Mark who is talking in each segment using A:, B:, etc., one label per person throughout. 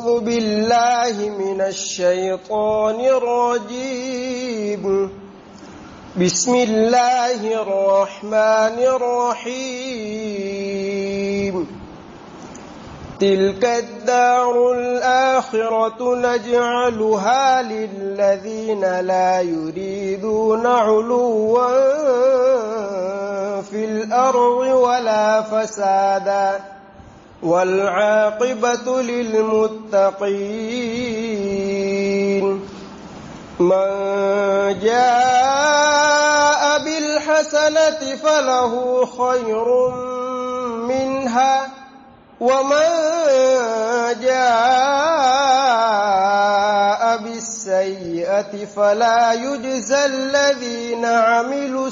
A: أعوذ بالله من الشيطان الرجيم. بسم الله الرحمن الرحيم. تلك الدار الآخرة نجعلها للذين لا يريدون علوا في الأرض ولا فسادا والعاقبة للمتقين. من جاء بالحسنة فله خير منها ومن جاء بالسيئة فلا يجزى الذين عملوا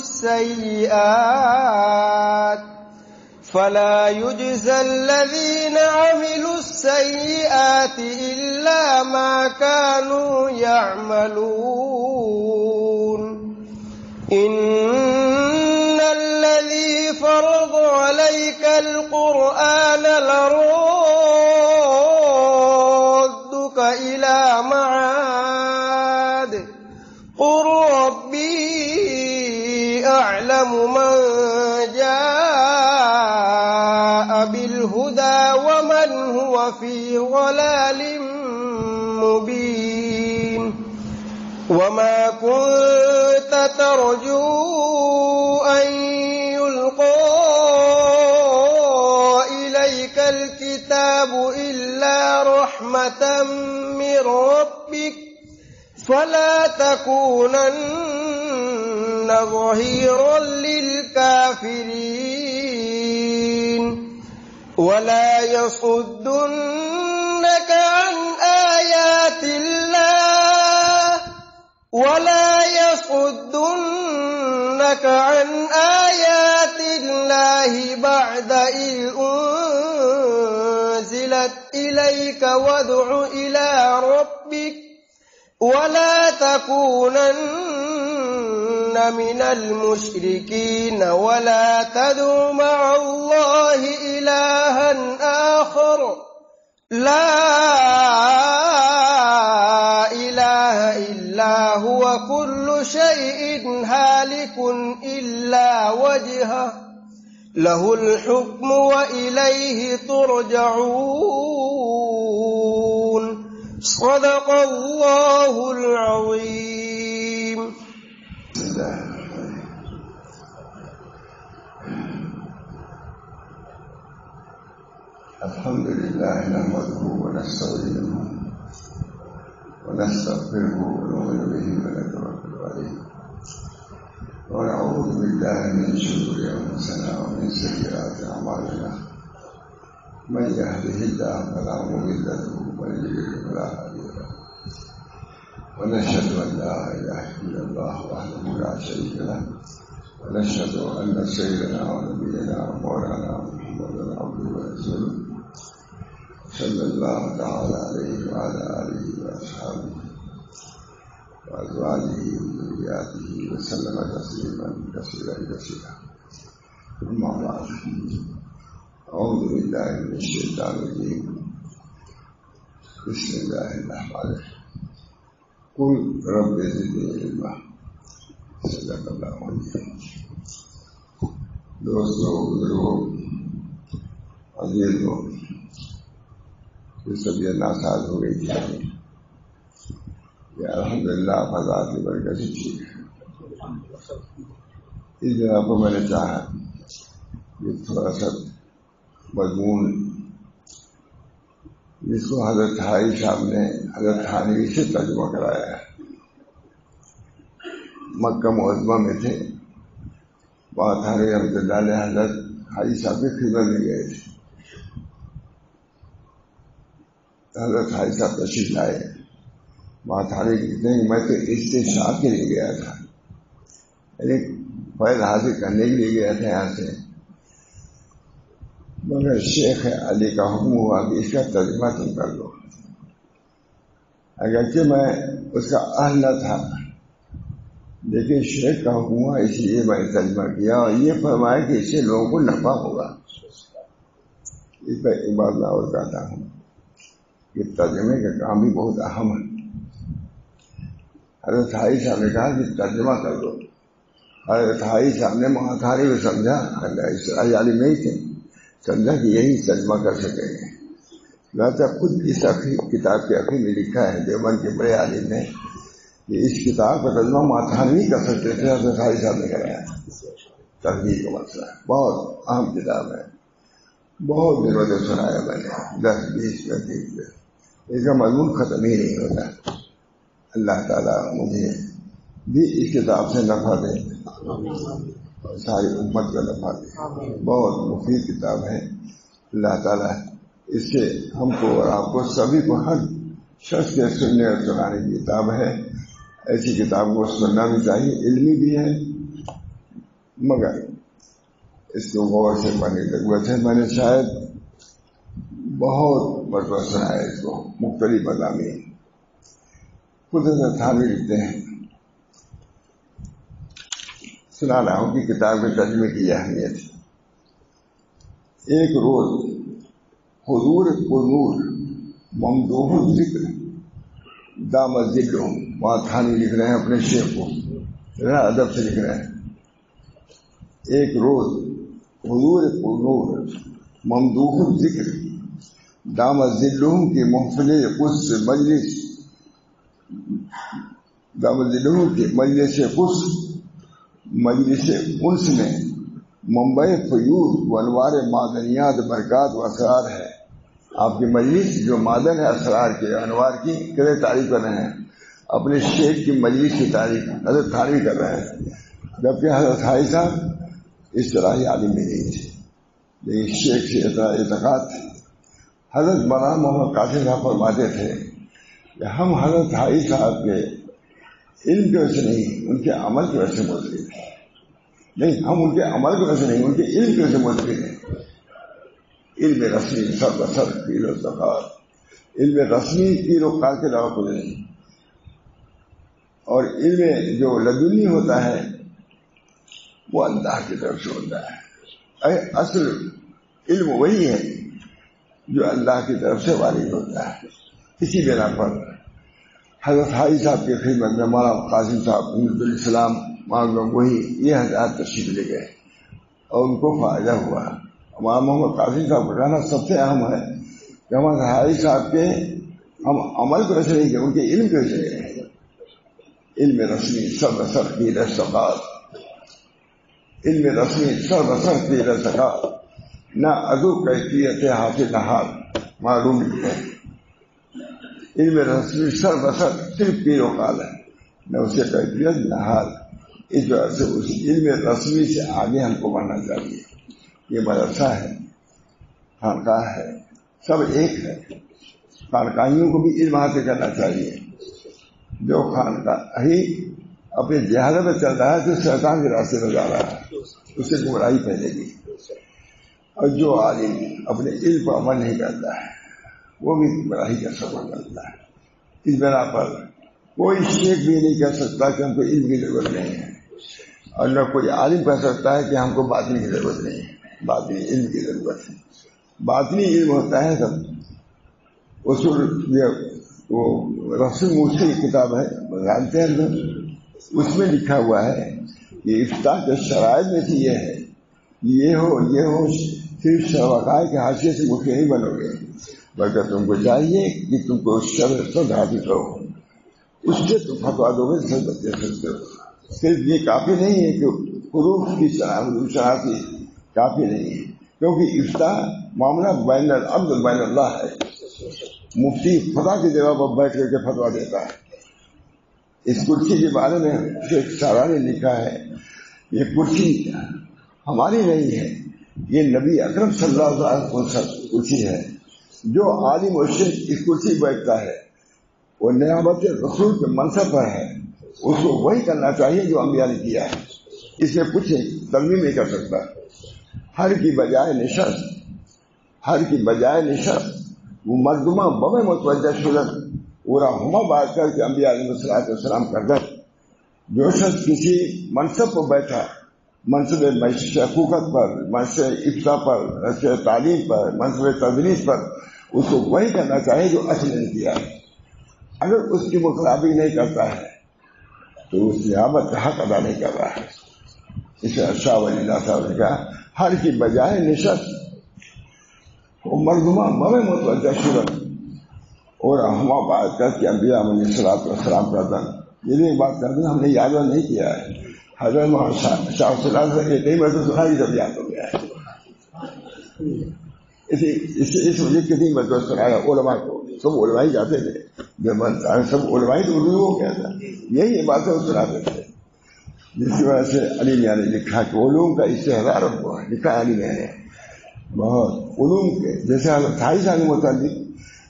A: السيئات إلا ما كانوا يعملون. إن الذي فرض عليك القرآن لرادك إلى معاد قل ربي أعلم من جاء بالهدى ومن هو في ضلال مبين. وما كنت ترجو أن يلقى إليك الكتاب إلا رحمة من ربك فلا تكونن ظهيرا للكافرين. ولا يصدنك عن آيات الله بعد إذ أنزلت إليك وادع إلى ربك ولا تكونن من المشركين. ولا تدع مع الله إلها آخر لا إله إلا هو كل شيء هالك إلا وجهه له الحكم وإليه ترجعون. صدق الله العظيم.
B: الحمد لله نحمده ونستعينه ونستغفره ونؤمن به ونتوكل عليه ونعوذ بالله من شرور أنفسنا ومن سيئات أعمالنا. من يهده الله فلا مضل له ومن يضلل فلا هادي له. ونشهد أن لا إله إلا الله وحده لا شريك له ونشهد أن سيدنا ونبينا ومولانا محمدا عبده ورسوله صلى الله تعالى عليه وعلى آله وأصحابه وأزواجه وذرياته وسلم تسليما كثيرا. أما بعد، أعوذ بالله من الشيطان الرجيم. بسم الله الرحمن الرحيم. قل رب زدني علما. صدق الله العظيم. دوستو بزرگوں عزیزوں، یہ سب یہ ناساز ہو گئی تھی یہ الحمدللہ فضا کی برکت تھی. اس جگہ پر میں نے چاہا یہ تھوڑا سا مضمون جس کو حضرت حائی صاحب نے حضرت حانوی سے ترجمہ کرایا ہے. مکہ معظمہ میں تھے، وہاں تھانوی رحمۃ اللہ علیہ حضرت حائی صاحب کی خدمت میں گئے تھے. حضرت حائی صاحب تشریف لائے. وہاں تھانوی کہتے ہیں میں تو استشفاء کے لیے گیا تھا، یعنی فیض حاصل کرنے کے لیے گیا تھا یہاں سے، مگر شیخ علی کا حکم ہوا کہ اس کا ترجمہ تم کر دو. اگرچہ میں اس کا اہل نہ تھا، لیکن شیخ کا حکم ہوا اس لیے میں نے ترجمہ کیا اور یہ فرمایا کہ اس سے لوگوں کو نفع ہوگا. اس پر ایک بات میں اور کہتا ہوں یہ ترجمے کا کام بھی بہت اہم ہے. حضرت حائی صاحب نے کہا کہ ترجمہ کر دو. حضرت حائی صاحب نے مہاتھاری میں سمجھا, اسرائیلی عالم نہیں تھے, سمجھا کہ یہی ترجمہ کر سکیں گے. لہٰذا خود اس کتاب کے آخر میں لکھا ہے دیوبند کے بڑے عالم نے کہ اس کتاب کا ترجمہ ماتھانی نہیں کر سکتے تھے, حضرت حائی صاحب نے کرایا. ترجمے کا مسئلہ ہے, بہت اہم کتاب ہے, بہت دنوں سے سنایا میں نے, 10-20 اس کا مضمون ختم ہی نہیں ہوتا. اللہ تعالیٰ مجھے بھی اس کتاب سے نفع دے, ساری امت کا نفع دے. بہت مفید کتاب ہے. اللہ تعالیٰ اس سے ہم کو اور آپ کو سبھی کو ہر شخص کے سننے اور سنانے کی کتاب ہے. ایسی کتاب کو سننا بھی چاہیے, علمی بھی ہے, مگر اس کو غور سے پڑھنے کی ضرورت ہے. میں نے شاید بہت مرتبہ سنا ہے اس کو, مختلف مضامین. خود تھانے لکھتے ہیں, سنا رہا ہوں کہ کتاب کے ترجمے کی اہمیت. ایک روز حضور نور ممدوح ذکر دامت ذکرہم, وہاں تھانی لکھ رہے ہیں اپنے شیخ کو, ادب سے لکھ رہے ہیں. ایک روز حضور نور ممدوح ذکر دامت ذکرہم کی محفل قدس مجلس, دامت ذکرہم کی مجلس قدس مجلس انس میں ممبئی فیوز و انوار معدنیات برکات و اسرار ہے. آپ کی مجلس جو معدن ہے اسرار کے انوار کی کدے تعریف کر رہے ہیں, اپنے شیخ کی مجلس کی تعریف حضرت تھانوی کر رہے ہیں. جبکہ حضرت حائی صاحب اس طرح ہی عالم بھی نہیں تھے, لیکن شیخ سے اتنا اعتقاد تھے. حضرت مولانا محمد قاسم صاحب فرماتے تھے کہ ہم حضرت حائی صاحب کے علم کی وجہ سے نہیں, ان کے عمل کی وجہ سے متفق ہیں. نہیں, ہم ان کے عمل کی وجہ سے نہیں, ان کے علم کی وجہ سے متفق ہیں. علم رسمی سر بسر پیر و زکات, علم رسمی پیر و کار کے علاوہ کچھ نہیں. اور علم جو لدنی ہوتا ہے وہ اللہ کی طرف سے ہوتا ہے. اصل علم وہی ہے جو اللہ کی طرف سے وارد ہوتا ہے. اسی بنا پر حضرت حائی صاحب کی خدمت میں مولانا قاسم صاحب عبدالسلام وہی یہ حضرات تشریف لے گئے اور ان کو فائدہ ہوا. مولانا محمد قاسم صاحب کا کہنا سب سے اہم ہے کہ ہمارے حائی صاحب کے ہم عمل کو ایسے نہیں کہ ان کے علم کو ایسے نہیں. علم رسمی سر بسر کی رسقات, علم رسمی سر بسر کی رسقات, نہ ادو کیفیت حاصل نہار معلوم ہے. علم رسمی سر بسر صرف پیر و قال ہے, نہ اسے کیفیت نہ حال. اس وجہ سے اس علم رسمی سے آگے ہم کو بڑھنا چاہیے. یہ مدرسہ ہے, خانقاہ ہے, سب ایک ہے. خانقاہیوں کو بھی علم حاصل کرنا چاہیے. جو خانقاہی اپنے جہاد میں چل رہا ہے تو شیطان کے راستے میں جا رہا ہے, اس سے گمراہی پھیلے گی. اور جو عالم اپنے علم پر عمل نہیں کرتا ہے وہ بھی گمراہی کا سبب بنتا ہے. اس بنا پر کوئی شیخ بھی نہیں کہہ سکتا کہ ہم کو علم کی ضرورت نہیں ہے, اور نہ کوئی عالم کہہ سکتا ہے کہ ہم کو باطنی کی ضرورت نہیں ہے. باطنی علم کی ضرورت ہے. باطنی علم ہوتا ہے سب اصول. وہ رسم موسی کی کتاب ہے, جانتے ہیں لوگ, اس میں لکھا ہوا ہے کہ افتاح کے شرائط میں سے یہ ہے یہ ہو صرف شرکائے کے حاشیے سے مکھی نہیں بنو گے, بلکہ تم کو چاہیے کہ تم کو شرط حاصل کرو, اس سے تم فتوا دو گے سب بچے سکتے ہو. صرف یہ کافی نہیں ہے کہ حروف کی شناختی کافی نہیں ہے, کیونکہ افتاح معاملہ بین العبد بین اللہ ہے. مفتی خدا کی جگہ پر بیٹھ کر کے فتوا دیتا ہے. اس کرسی کے بارے میں شیخ سارا نے لکھا ہے یہ کرسی ہماری نہیں ہے, یہ نبی اکرم صلی اللہ علیہ وسلم کرسی ہے. جو عالم و شیخ اس کرسی بیٹھتا ہے وہ نیابت رسول کے منصب پر ہے, اس کو وہی کرنا چاہیے جو انبیاء نے کیا ہے. اس میں کچھ ترمیم نہیں کر سکتا. ہر کی بجائے نشست وہ مردمہ بغیر متوجہ شدن پورا ہما بات کر کے انبیاء علیہ السلام کر کر جو شخص کسی منصب پر بیٹھا, منصب شیخوخت پر, منصب افتاء پر, منصب تعلیم پر, منصب تدریس پر, اس کو وہی کرنا چاہیے جو اصل نے کیا ہے. اگر اس کی مخالفت نہیں کرتا ہے تو اس نعمت کا حق ادا نہیں کر رہا ہے. اس سے شاہ ولی اللہ صاحب نے کہا ہر کی بجائے نشست مردمہ ممے متوجہ شرط اور ہم بات کر کے انبیاء علیہ الصلوۃ والسلام کا دن یہ بات کرتے ہم نے یاد نہیں کیا ہے. حضرت محمد شاہ صلی اللہ علیہ وسلم کئی مرتبہ سنا ہی سب یاد ہو گیا ہے. اس وجہ کتنی مرتبہ سنایا علماء کو. سب علماء ہی جاتے تھے سب علماء تو اردو ہو گیا تھا. یہی باتیں سناتے تھے جس کی وجہ سے علی میاں نے لکھا کہ علوم کا استحضار ہوا لکھا علی میاں نے بہت علوم کے جیسے تھائی سال متعلق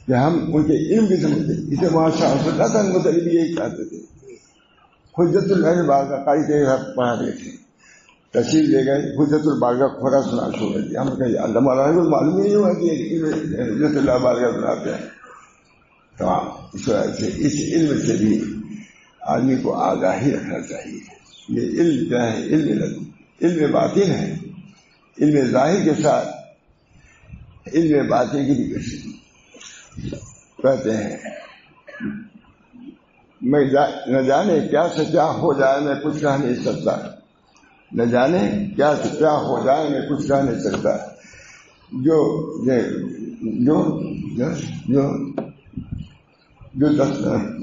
B: کہ ہم ان کے علم کی سمجھتے اسے وہاں شاہ صلی اللہ علیہ وسلم متعلق یہی کہتے تھے. حجت اللہ باغ کا قاری کے پڑھا رہے تھے تشریف لے گئے حجت الباغ کا کھوڑا سنا چھوڑ دیا. ہم کہیں اللہ مولانا کو معلوم نہیں ہوا کہ حجت اللہ باغ سناتے ہیں. تمام اس وجہ سے اس علم سے بھی آدمی کو آگاہی رکھنا چاہیے. یہ علم کیا ہے؟ علم باطن ہے. علم ظاہر کے ساتھ علم باطن کی بھی کہتے ہیں میں نہ جانے کیا سے کیا ہو جائے میں کچھ کہہ نہیں سکتا. نہ جانے کیا سے کیا ہو جائے میں کچھ کہہ نہیں سکتا. جو جو جو جو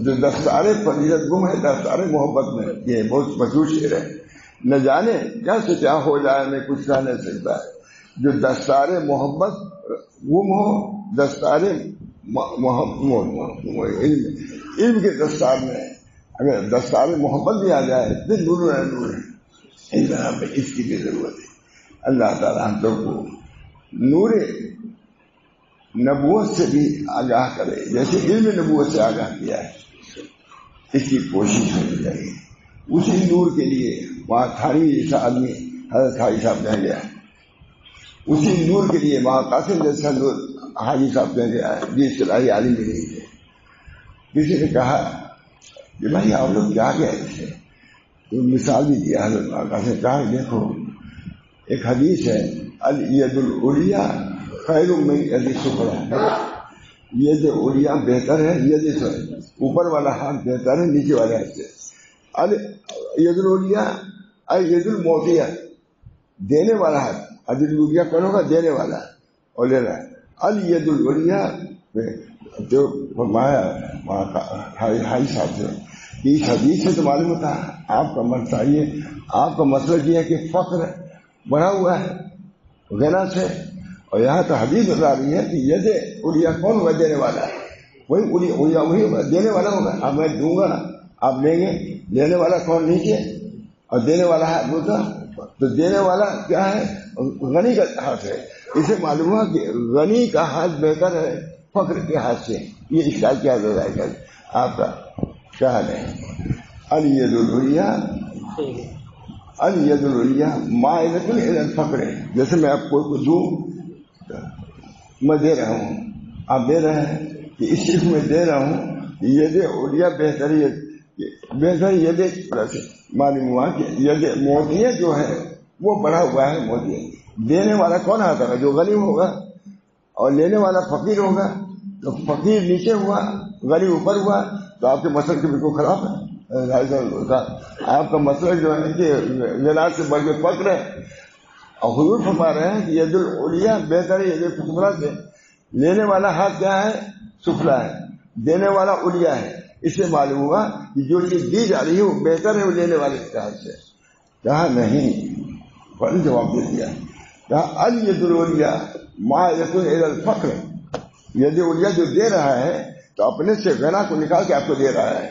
B: جو دستار فضیلت گم ہے دستار محبت میں. یہ بہت مشہور شعر ہے. نہ جانے کیا سے کیا ہو جائے میں کچھ کہہ نہیں سکتا. جو دستار محبت گم ہو دستار علم کے دستار میں اگر دستار محبت بھی آ جائے تو نور ہے. اس کی بھی ضرورت ہے. اللہ تعالیٰ ہم لوگ کو نور نبوت سے بھی آگاہ کرے جیسے علم نبوت سے آگاہ کیا ہے. اس کی کوشش ہونی چاہیے. اسی نور کے لیے وہاں تھانی جیسا آدمی حضرت حاجی صاحب نے گیا. اسی نور کے لیے وہاں قاسم جیسا نور حاجی صاحب نے گیا جی اصطلاحی عالم بھی نہیں تھے. کسی نے کہا کہ بھائی آپ لوگ کیا گئے تھے تو مثال بھی دیا. حضرت قاسم نے کہا دیکھو ایک حدیث ہے الید العلیٰ خیر من ید السفلیٰ. ید علیٰ بہتر ہے ید اوپر والا ہاتھ بہتر ہے نیچے والے ہاتھ سے. ید العلیٰ ید المعطیہ دینے والا ہاتھ. ید العلیٰ کون ہوگا؟ دینے والا اور لے رہا ہے. الید العلیٰ جو فرمایا حاجی صاحب سے کہ اس حدیث سے تو معلوم ہوتا ہے آپ کا مسئلہ آپ کا مسئلہ یہ ہے کہ فقر بڑھا ہوا ہے غنا سے. اور یہاں تو حدیث بتا رہی ہے کہ ید علیٰ کون ہوگا؟ دینے والا. وہی وہی دینے والا ہوگا. اب میں دوں گا آپ لیں گے. دینے والا کون نیچے اور دینے والا ہے دوسرا. تو دینے والا کیا ہے؟ غنی کا ہاتھ ہے. اسے معلوم ہوا کہ غنی کا ہاتھ بہتر ہے فقر کے ہاتھ سے. یہ اشکال کیا جائے گا آپ کا کیا ہے؟ الید العلیٰ الید العلیٰ مائلۃ الی الفقر. جیسے میں آپ کو دوں میں دے رہا ہوں آپ دے رہے ہیں کہ اس چیز میں دے رہا ہوں ید علیٰ بہتر ید سے معلوم ہوا کہ ید موتیہ جو ہے وہ بڑا ہوا ہے. موتیہ دینے والا کون آتا ہے؟ جو غنی ہوگا. اور لینے والا فقیر ہوگا. تو فقیر نیچے ہوا غنی اوپر ہوا. تو آپ کے مسئلہ کے بالکل خراب ہے. آپ کا مسئلہ جو ہے کہ غنا سے بڑھ کے فقر ہے. اور حضور فرما رہے ہیں کہ ید العلیٰ بہتر ہے ید السفلیٰ سے. لینے والا ہاتھ کیا ہے؟ سفلیٰ ہے. دینے والا علیٰ ہے. اس سے معلوم ہوا کہ جو چیز دی جا رہی ہے وہ بہتر ہے وہ لینے والے کے ہاتھ سے. کہا نہیں. فوراً جواب دے دیا. کہا الید العلیٰ مائلۃ الی الفقر. ید علیٰ جو دے رہا ہے تو اپنے سے غنا کو نکال کے آپ کو دے رہا ہے.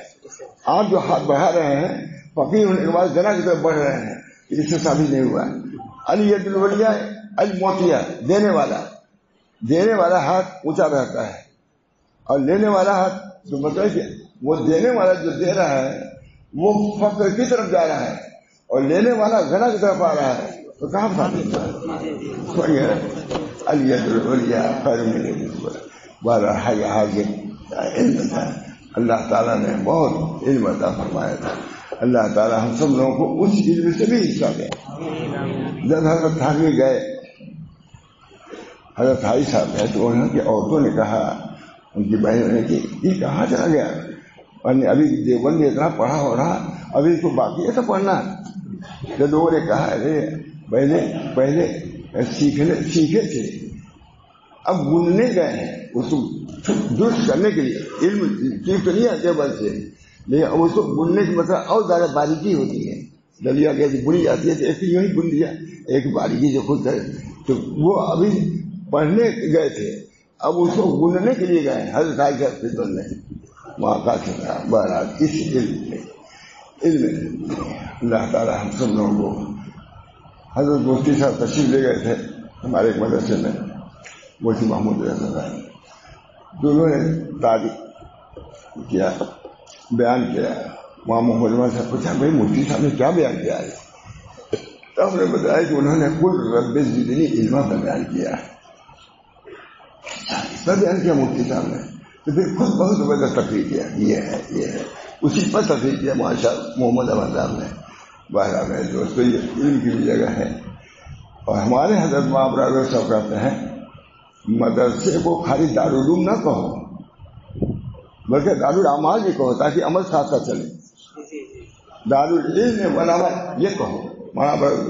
B: آپ جو ہاتھ بڑھا رہے ہیں فقیر ہونے کے بعد غنا کی طرف بڑھ رہے ہیں. اس سے ثابت نہیں ہوا. الید العلیٰ المعطیہ دینے والا ہاتھ اونچا رہتا ہے اور لینے والا ہاتھ جو مطلب کہ وہ دینے والا جو دے رہا ہے وہ فقر کی طرف جا رہا ہے اور لینے والا غنا کی طرف آ رہا ہے. تو کہاں ثابت ہے؟ الید العلیٰ خیر من ید السفلیٰ. علم تھا. اللہ تعالیٰ نے بہت علم عطا فرمایا تھا. اللہ تعالیٰ ہم سب لوگوں کو اس علم سے بھی حصہ دے. جب حضرت تھانوی گئے حضرت حاجی صاحب ہے تو انہوں کی عورتوں نے کہا ان کی بہنوں نے کہ یہ کہاں چلا گیا, ابھی دیوبند میں اتنا پڑھا ہو رہا, ابھی اس کو باقی ہے تو پڑھنا. تو لوگوں نے کہا ارے پہلے سیکھے تھے, اب بننے گئے ہیں اس کو درست کرنے کے لیے. علم سیکھ تو نہیں آتے بل سے, لیکن اب اس کو بننے کی مطلب اور زیادہ باریکی ہوتی ہے. دلیا کیسے بنی جاتی ہے تو ایک یوں ہی بن دیا, ایک باریکی جو خود ہے. تو وہ ابھی پڑھنے گئے تھے, اب اس کو بننے کے لیے گئے. حضرت عائشہ فضل نے وہاں کا سنا. بہرحال اس علم اللہ تعالیٰ ہم سب لوگوں کو. حضرت مفتی صاحب تشریف لے گئے تھے ہمارے ایک مدرسے میں, مفتی محمود رضا صاحب, دونوں نے تاریخ کیا, بیان کیا. وہاں محمد سے پوچھا بھائی مفتی صاحب نے کیا بیان کیا ہے؟ تو ہم نے بتایا کہ انہوں نے کل رب زدنی علما کا بیان کیا, اتنا بیان کیا مفتی صاحب نے. تو پھر خود بہت زبردست تقریر کیا, یہ ہے اسی پر تقریر کیا ماشاء محمد احمد صاحب نے. باہر میں دوستوں یہ علم کی بھی جگہ ہے. اور ہمارے حضرت محمد صاحب کہتے ہیں مدرسے کو خالی دارالعلوم نہ کہو بلکہ دارالعمال بھی کہو, تاکہ عمل ساتھ ساتھ چلے. دارالعلم والعمل یہ کہو.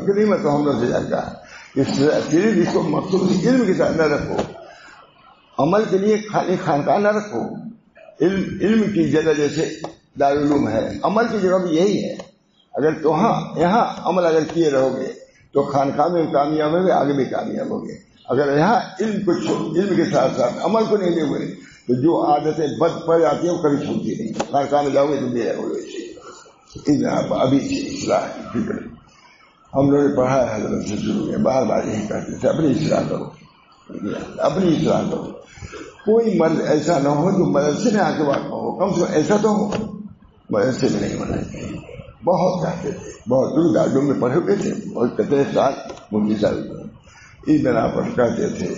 B: کتنی میں تو ہم لوگ سے جانتا ہے اس کو مخصوص علم کی طرح نہ رکھو, عمل کے لیے خالی خانقاہ نہ رکھو. علم کی جگہ جیسے دارالعلوم ہے, عمل کی جگہ بھی یہی ہے. اگر تو یہاں عمل اگر کیے رہو گے تو خانقاہ میں کامیاب ہوگے, آگے بھی کامیاب ہوگے. اگر یہاں علم کے ساتھ ساتھ عمل کو نہیں لے ہوئے تو جو عادتیں بد پڑ جاتی ہیں وہ کبھی چھوٹتی نہیں. خانقاہ میں جاؤ گے تو دے رہو گے. ابھی اصلاح کی فکر ہم لوگوں نے پڑھا ہے حضرت سے شروع میں, بار بار یہی کہتے تھے اپنی اصلاح کرو, اپنی اصلاح کرو. کوئی مرد ایسا نہ ہو جو مدرسے میں آ کے واقع ہو, کم سے کم ایسا تو ہو. مدرسے میں نہیں ہونا چاہیے. بہت چاہتے تھے, بہت دور داروں میں پڑھے ہوئے تھے, اور کتنے سال مفتی صاحب اس بنا پر کہتے تھے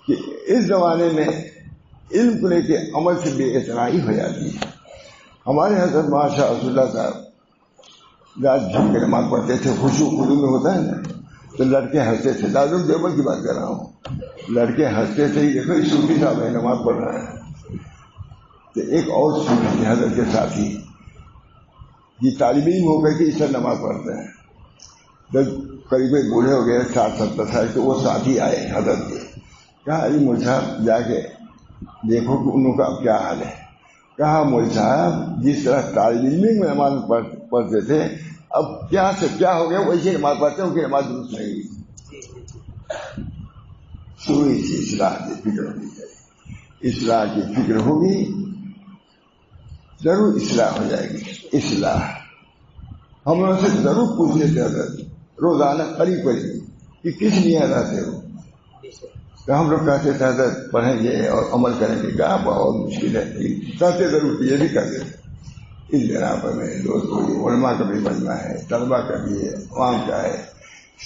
B: کہ اس زمانے میں علم کو لے کے عمل سے بے اعتنائی ہو جاتی ہے. ہمارے حضرت ماشاء رسول اللہ صاحب رات جھوم کے نماز پڑھتے تھے, خوشو خدو میں ہوتا ہے نا, تو لڑکے ہنستے تھے. دارالعلوم دیوبند کی بات کر رہا ہوں, لڑکے ہنستے تھے, دیکھو یہ صوفی صاحب ہے نماز پڑھ رہا ہے. تو ایک اور صوفی تھے حضرت کے ساتھی, یہ طالب علم ہو کر کے اس طرح نماز پڑھتے ہیں. جب قریب بوڑھے ہو گئے 60-70 سال, تو وہ ساتھی آئے حضرت کے, کہا علی مول صاحب جا کے دیکھو کہ انہوں کا کیا حال ہے. کہا مول صاحب جس طرح طالب علم میں نماز پڑھتے تھے, اب کیا سے کیا ہو گیا ویسے نماز پڑھتے ہیں, ان کی نماز درست نہیں ہوئی. سوئی سی اصلاح کی فکر ہونی چاہیے. اصلاح کی فکر ہوگی ضرور اصلاح ہو جائے گی. اصلاح ہم لوگوں سے ضرور پوچھتے تھے حضرت روزانہ قریب کہ کس لیے رہتے ہو. تو ہم لوگ کہتے تھے حضرت پڑھیں گے اور عمل کریں گے. کہا بہت مشکل ہے, کہتے ضرور یہ بھی کرتے تھے. اس بنا پر میں دوستوں علماء کا بھی مجمع ہے, طلبا کا بھی ہے, عوام کا ہے,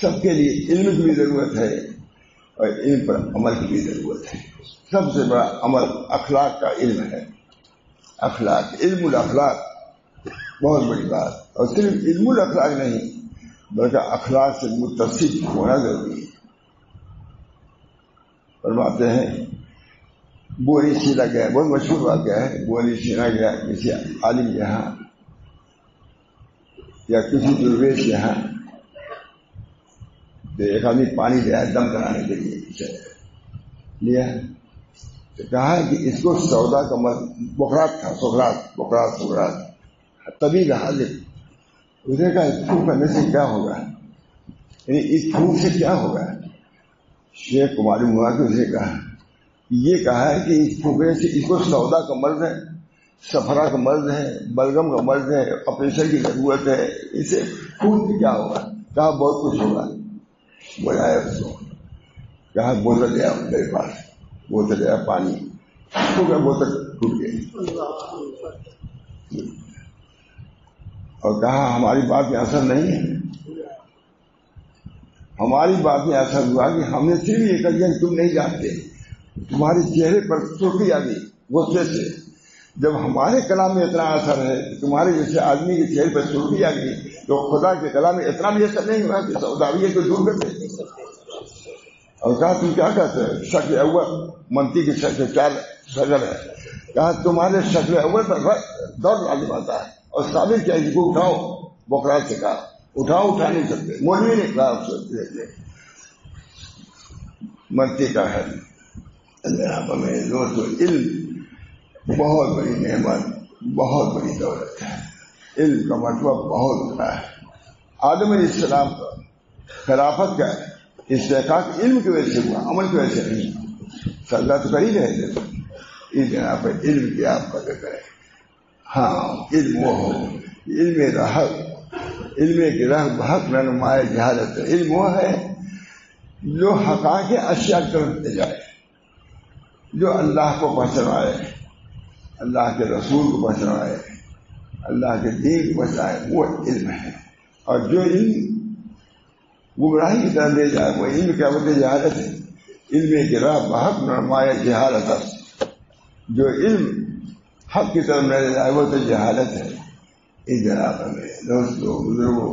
B: سب کے لیے علم کی بھی ضرورت ہے اور علم پر عمل کی بھی ضرورت ہے. سب سے بڑا عمل اخلاق کا علم ہے. اخلاق, علم الاخلاق بہت بڑی بات. اور صرف علم الاخلاق نہیں بلکہ اخلاق سے متصف ہونا ضروری ہے. فرماتے ہیں بولی سینا گیا, بہت مشہور واقعہ ہے. بولی سینا گیا کسی عالم کے یہاں یا کسی درویش کے یہاں, تو ایک آدمی پانی لیا دم کرانے کے لیے لیا, تو کہا کہ اس کو سودا کا بکرات تھا, سکرات تبھی رہا. اس نے کہا اس پھوک کرنے سے کیا ہوگا, یعنی اس پھوک سے کیا ہوگا. شیخ کو معلوم ہوا کہ اس نے کہا یہ کہا ہے کہ اس پھوکنے سے اس کو سودا کا مرض ہے, سفرا کا مرض ہے, بلغم کا مرض ہے, آپریشن کی ضرورت ہے, اسے پھوک سے کیا ہوگا. کہا بہت کچھ ہوگا. بلایا اس کو, کہا بوتل لیا میرے پاس, بوتل لیا پانی, بوتل ٹوٹ گئی اور کہا ہماری بات میں اثر نہیں ہے. ہماری بات میں اثر ہوا کہ ہم نے صرف یہ کہا کہ تم نہیں جانتے, تمہارے چہرے پر سرخی آ گئی غصے سے. جب ہمارے کلام میں اتنا اثر ہے, تمہارے جیسے آدمی کے چہرے پر سرخی آ گئی, تو خدا کے کلام میں اتنا بھی اثر نہیں ہوا کہ سوداویت کو دور کر دے. اور کہا تم کیا کہتے ہیں؟ شکل اول منطق کی شکل 4 شکل ہے. کہا تمہارے شکل اول پر دور لازم آتا ہے اور ثابت کیا اس کو اٹھاؤ. بکرات سے کہا اٹھا نہیں سکتے. مولوی نے کہا منطق کا ہے. ہمیں دوستو علم بہت بڑی نعمت، بہت بڑی دولت ہے. علم کا مرتبہ بہت بڑا ہے. آدم علیہ السلام کا خلافت کا استحقاق علم کی وجہ سے ہوا، عمل کی وجہ سے نہیں. اللہ تو کر ہی رہے تھے. اس جگہ پر علم کی آپ قدر کریں. ہاں علم وہ ہو، علم حق، علم کی رہ حق رہنمائے جہالت. علم وہ ہے جو حقائق اشیاء کی طرف لے جائے، جو اللہ کو پہچانائے، اللہ کے رسول کو پہچانائے، اللہ کے دین کو پہچائے، وہ علم ہے. اور جو علم گمراہی کی طرف لے جائے وہ علم کیا بولتے جہالت ہے. علم کی راہ بحق رہنمائے جہالت. جو علم حق کی طرف لے جائے وہ تو جہالت ہے. اس جناب میں دوستوں بزرگوں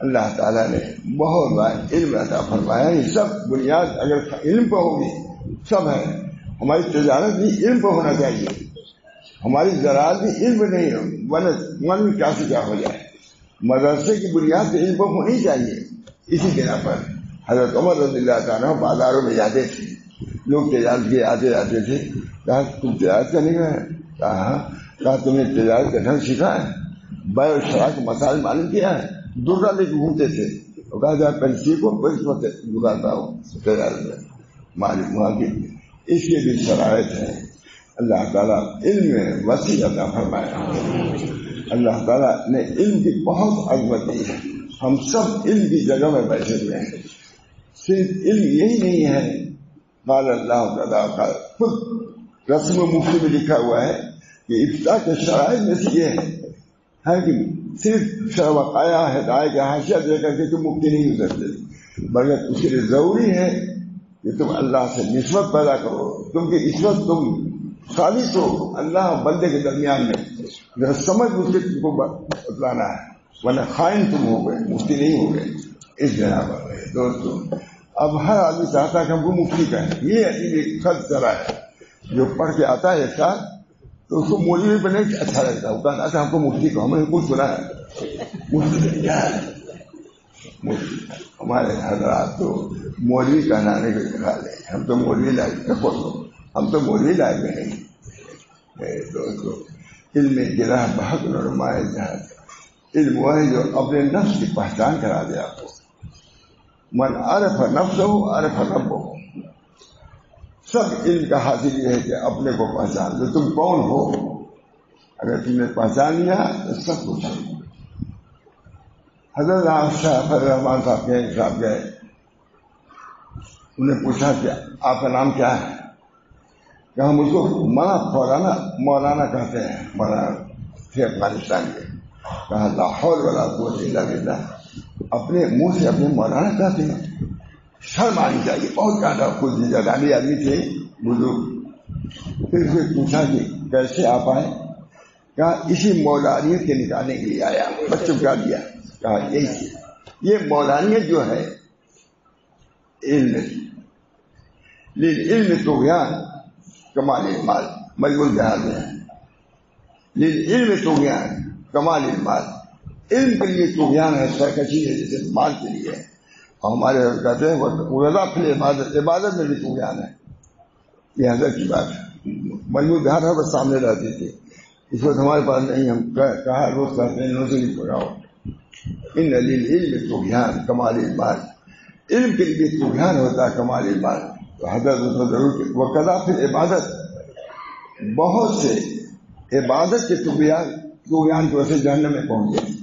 B: اللہ تعالیٰ نے بہت بار علم عطا فرمایا. یہ سب بنیاد اگر علم پہ ہوگی سب ہے. ہماری تجارت بھی علم پہ ہونا چاہیے، ہماری زراعت بھی علم نہیں ہو ورنہ من میں کیا سے کیا ہو جائے. مدرسے کی بنیاد تو علم پہ ہونی چاہیے. اسی بنا پر حضرت عمر رضی اللہ تعالیٰ بازاروں میں جاتے تھے، لوگ تجارت کے آتے جاتے تھے. کہا تم تجارت کرنے کا ہے؟ کہا تمہیں تجارت کا ڈھنگ سیکھا ہے؟ بے اور شرح کا مسائل معلوم کیا ہے؟ درا لے کے گھومتے تھے. اور کہا جا پہلے سیکھو پھر اس وقت دکاتا ہوں تجارت میں معلوم ہوا کہ اس کے بھی شرائط ہے. اللہ تعالیٰ علم میں وسیع عطا فرمایا. اللہ تعالیٰ نے علم کی بہت عظمت دی ہے. ہم سب علم کی جگہ میں بیٹھے ہوئے ہیں. صرف علم یہی نہیں ہے. قال اللہ تعالیٰ خود رسم مفتی میں لکھا ہوا ہے کہ افتاء کے شرائط میں سے یہ ہے کہ صرف وقایا ہدایت کے حاشیہ دے کر کے تم مفتی نہیں ہو سکتے، بلکہ اس کے لیے ضروری ہے کہ تم اللہ سے نسبت پیدا کرو. کیونکہ اس وقت تم خالص ہو اللہ بندے کے درمیان میں. ذرا سمجھ مجھ سے تم کو بتلانا ہے، ورنہ خائن تم ہو گئے، مفتی نہیں ہو گئے. اس جناب میں دوستوں اب ہر آدمی چاہتا ہے کہ ہم کو مفتی کہیں. یہ خط طرح ہے جو پڑھ کے آتا ہے ایک ساتھ تو اس کو مولوی بنے اچھا لگتا ہے. وہ کہنا تھا ہم کو مفتی کو، ہمیں کچھ سنا ہے مفتی کیا ہے. مفتی ہمارے حضرات تو مولوی کہلانے کے نکالے. ہم تو مولوی لائق ہم تو مولوی لائق میں نہیں. دوستو علم گرہ بحق رہنمائے جہالت. علم وہ ہے جو اپنے نفس کی پہچان کرا دے آپ کو. من عرف نفسہ عرف ربہ. سب علم کا حاصل یہ ہے کہ اپنے کو پہچان لو تم کون ہو. اگر تم نے پہچان لیا تو سب کچھ. حضرت رحمان صاحب گئے، انہیں پوچھا کہ آپ کا نام کیا ہے؟ کہ ہم اس کو مولانا کہتے ہیں. مولانا تھے افغانستان کے. کہا لا حول ولا قوت الا باللہ. اپنے منہ سے اپنے مولانا کہتے ہیں؟ شرم آنی چاہیے. بہت کہا خود جگالی آدمی تھے بزرگ. پھر سے پوچھا کہ کیسے آپ آئے؟ کہا اسی مولانیت کے نکالنے کے لیے آیا. بچوں کیا دیا؟ کہا یہی یہ مولانیت جو ہے علم طغیان کمال المال مجموع جہاز ہے. علم طغیان کمال المال. علم کے لیے طغیان ہے، سرکشی ہے جیسے مال کے لیے. اور ہمارے کہتے ہیں وہ پھر عبادت میں بھی طغیان ہے. یہ حضرت کی بات ہے. مجموع جہاز ہے بس سامنے رہتی تھی. اس وقت ہمارے پاس نہیں. ہم کہا روز کہتے ہیں نوزی نہیں پڑھاؤ. ان للعلم طغیان کمال المال. علم کے لیے طغیان ہوتا ہے کمال المال. تو حضرت ضرور وہ قضا پھر عبادت. بہت سے عبادت کے طغیان کی وجہ سے جہنم میں پہنچ گئے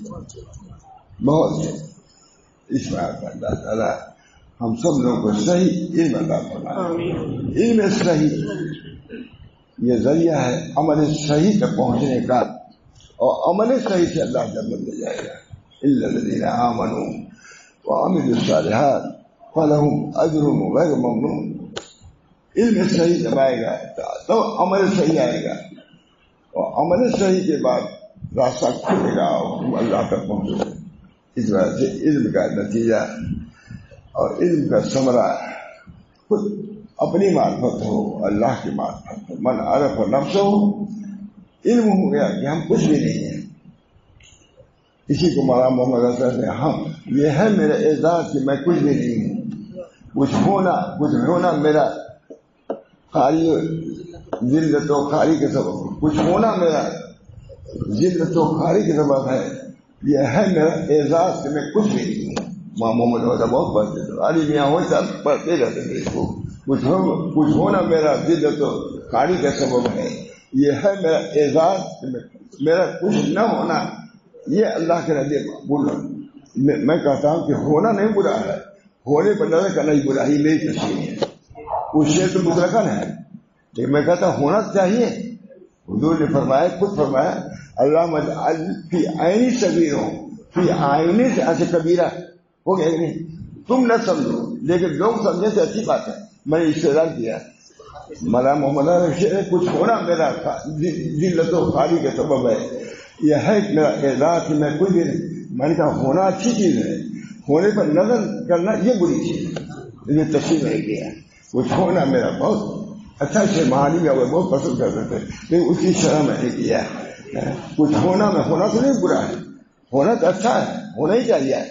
B: بہت سے. اس بات اللہ تعالیٰ ہم سب لوگوں کو صحیح علم عطا فرمائے. علم صحیح یہ ذریعہ ہے عمل صحیح تک پہنچنے کا. اور عمل صحیح سے اللہ جنت لے جائے گا. الا الذين آمنوا وعملوا الصالحات فلهم اجر غیر ممنون. علم صحیح جب آئے گا تو عمل صحیح آئے گا. اور عمل صحیح کے بعد راستہ کھلے گا اور تم اللہ تک پہنچو گے. اس وجہ سے علم کا نتیجہ اور علم کا ثمرہ خود اپنی معرفت ہو، اللہ کی معرفت ہو. من عرف نفس ہو، علم ہو گیا کہ ہم کچھ بھی نہیں ہیں. اسی کو مولانا محمد اظہر نے ہم یہ ہے میرا اعزاز کہ میں کچھ بھی نہیں ہوں. کچھ ہونا میرا خالی ذلت و خاری کے سبب، کچھ ہونا میرا ذلت و خاری کے سبب ہے. یہ ہے میرا اعزاز کہ میں کچھ بھی نہیں ہوں. ماں محمد وغیرہ بہت پڑھتے تھے، علی میاں وہ سب پڑھتے رہتے تھے اس کو. کچھ ہونا میرا ذلت و خاری کا سبب ہے. یہ ہے میرا اعزاز کہ میرا کچھ نہ ہونا یہ اللہ کے نزدیک مقبول ہے. میں کہتا ہوں کہ ہونا نہیں برا ہے، ہونے پر نظر کرنا ہی برا ہی میری تشریح ہے. اس شعر تو مطلقاً ہے، لیکن میں کہتا ہوں ہونا چاہیے. حضور نے فرمایا، خود فرمایا اللہ مجعل فی عینی صغیرہ فی عینی سے ایسے کبیرہ ہو گیا. نہیں تم نہ سمجھو، لیکن لوگ سمجھے سے اچھی بات ہے. میں نے استدلال کیا مولانا محمد شعر کچھ ہونا میرا ذلت و خاری کے سبب ہے. یہ ہے میرا اعزاز کہ میں کوئی بھی نہیں. میں نے کہا ہونا اچھی چیز ہے، ہونے پر نظر کرنا یہ بری چیز ہے. یہ تشریح نہیں کیا. کچھ ہونا میرا بہت اچھا سے معانی میں بہت پسند کرتے تھے، لیکن اس کی شرح میں نے کیا. کچھ ہونا میں ہونا تو نہیں برا ہے، ہونا تو اچھا ہے، ہونا ہی چاہیے.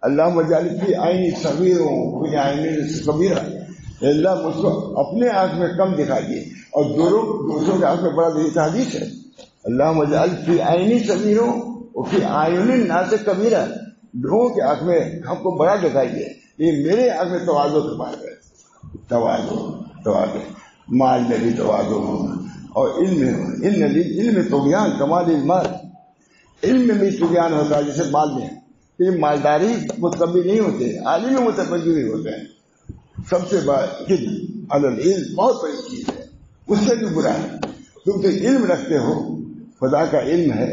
B: اللہ مجعل فی عینی صغیرہ فی عینی کبیرہ. اللہ مجھ کو اپنے آنکھ میں کم دکھائیے اور دوسروں کے آنکھ میں بڑا دکھا. حدیث ہے اللہ مجعل فی عینی صغیرہ فی اعین الناس کبیرہ. لوگوں کے آنکھ میں ہم کو بڑا دکھائیے، یہ میرے آنکھ میں تواضع کے بات ہے. تواضع مال میں بھی تواضع ہو، اور علم طغیان کمال المال. علم میں بھی طغیان ہوتا ہے جیسے مال میں. یہ مالداری متکبر نہیں ہوتے، عالم میں متکبر بھی ہوتے ہیں. سب سے بڑا علم بہت بڑی چیز ہے، اس سے بھی برا ہے. تم تو علم رکھتے ہو، خدا کا علم ہے،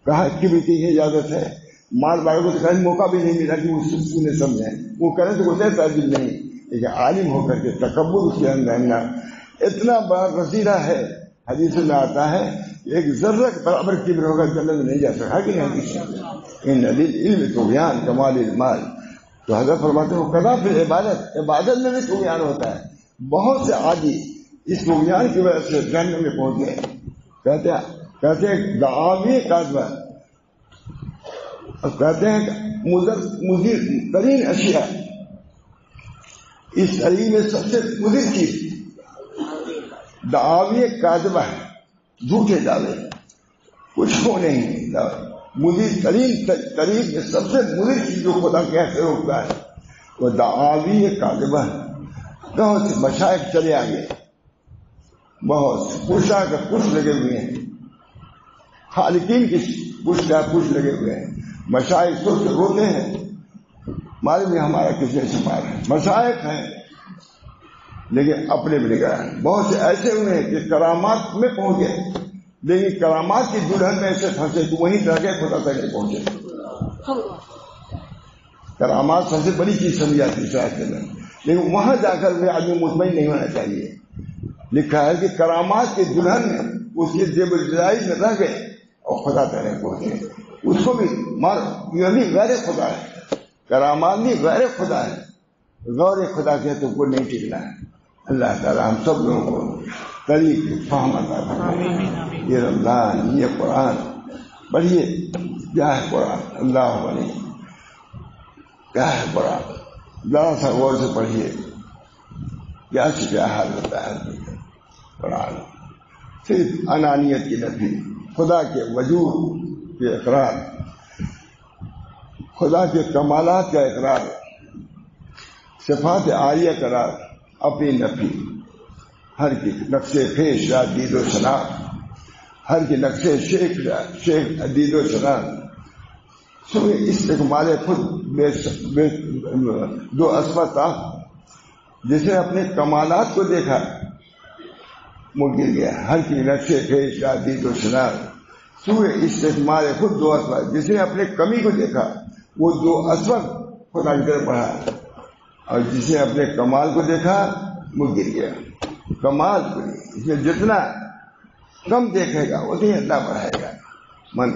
B: کہاں کبھی کی اجازت ہے. مال والوں کو تو کہیں موقع بھی نہیں ملا کہ وہ سنیں سمجھیں، وہ کریں تو کوئی تعجب نہیں. لیکن عالم ہو کر کے تکبر اس کے اندر رہنا اتنا بڑا رسیدہ ہے. حدیث میں آتا ہے ایک ذرہ برابر کبر ہوگا جنت میں نہیں جا سکا کہ نہیں. ان علم طغیان کمال المال. تو حضرت فرماتے ہیں قضا پھر عبادت میں بھی طغیان ہوتا ہے. بہت سے عادی اس طغیان کی وجہ سے جہنم میں پہنچ گئے. کہتے ہیں دعاوی کاذبہ، کہتے ہیں مضر ترین اشیاء، اس شریر میں سب سے مضر چیز دعاوی کاذبہ ہے، جھوٹے دعوے، کچھ ہو نہیں. مضر ترین میں سب سے مضر چیز جو خدا کہتے روکتا ہے وہ دعاوی کاذبہ ہے. بہت سے مشائخ چلے آگے، بہت سے پوشا کا کچھ لگے ہوئے ہیں، خالقین کی کچھ کا کچھ لگے ہوئے ہیں. مشائخ سوچ روتے ہیں معلوم ہے ہمارا کس نے سفار ہے. مشائخ ہیں لیکن اپنے بھی نگاہ ہیں. بہت سے ایسے ہوئے ہیں کہ کرامات میں پہنچ گئے، لیکن کرامات کی دلہن میں ایسے پھنسے کہ وہیں رہ گئے، خدا تک نہیں پہنچے. کرامات سب سے بڑی چیز سمجھی جاتی ہے شاید کے اندر، لیکن وہاں جا کر بھی آدمی مطمئن نہیں ہونا چاہیے. لکھا ہے کہ کرامات کی دلہن میں اس کی جیب الجزائی میں رہ گئے اور خدا تک نہیں پہنچے. اس کو بھی مارو، یہ بھی غیر خدا ہے. کرامات بھی غیر خدا ہے، غور خدا کے تم کو نہیں ٹکنا ہے. اللہ تعالیٰ ہم سب لوگوں کو طریق فہم عطا فرمائے. یہ رمضان، یہ قرآن پڑھیے. کیا ہے قرآن؟ اللہ علیہ کیا ہے قرآن؟ ذرا سا غور سے پڑھیے کیا سے کیا حال ہوتا ہے. قرآن صرف انانیت کی نفی، خدا کے وجود کے اقرار، خدا کے کمالات کا اقرار، صفات عالیہ قرار، اپنی نفی. ہر کی نقشے پیش یا دید و شناخت، ہر کی نقشے شیخ دید و شناخت. استقبال خود دو عصمت تھا، جس نے اپنے کمالات کو دیکھا وہ گر گیا. ہر کی نقشے پیش یا دید و شناخت. سوئے استقبال خود دو عصمت، جس نے اپنے کمی کو دیکھا وہ دو عصمت خدا کی طرف بڑھا، اور جس نے اپنے کمال کو دیکھا وہ گر گیا. کمال کو اس میں جتنا کم دیکھے گا اتنی اللہ بڑھائے گا. من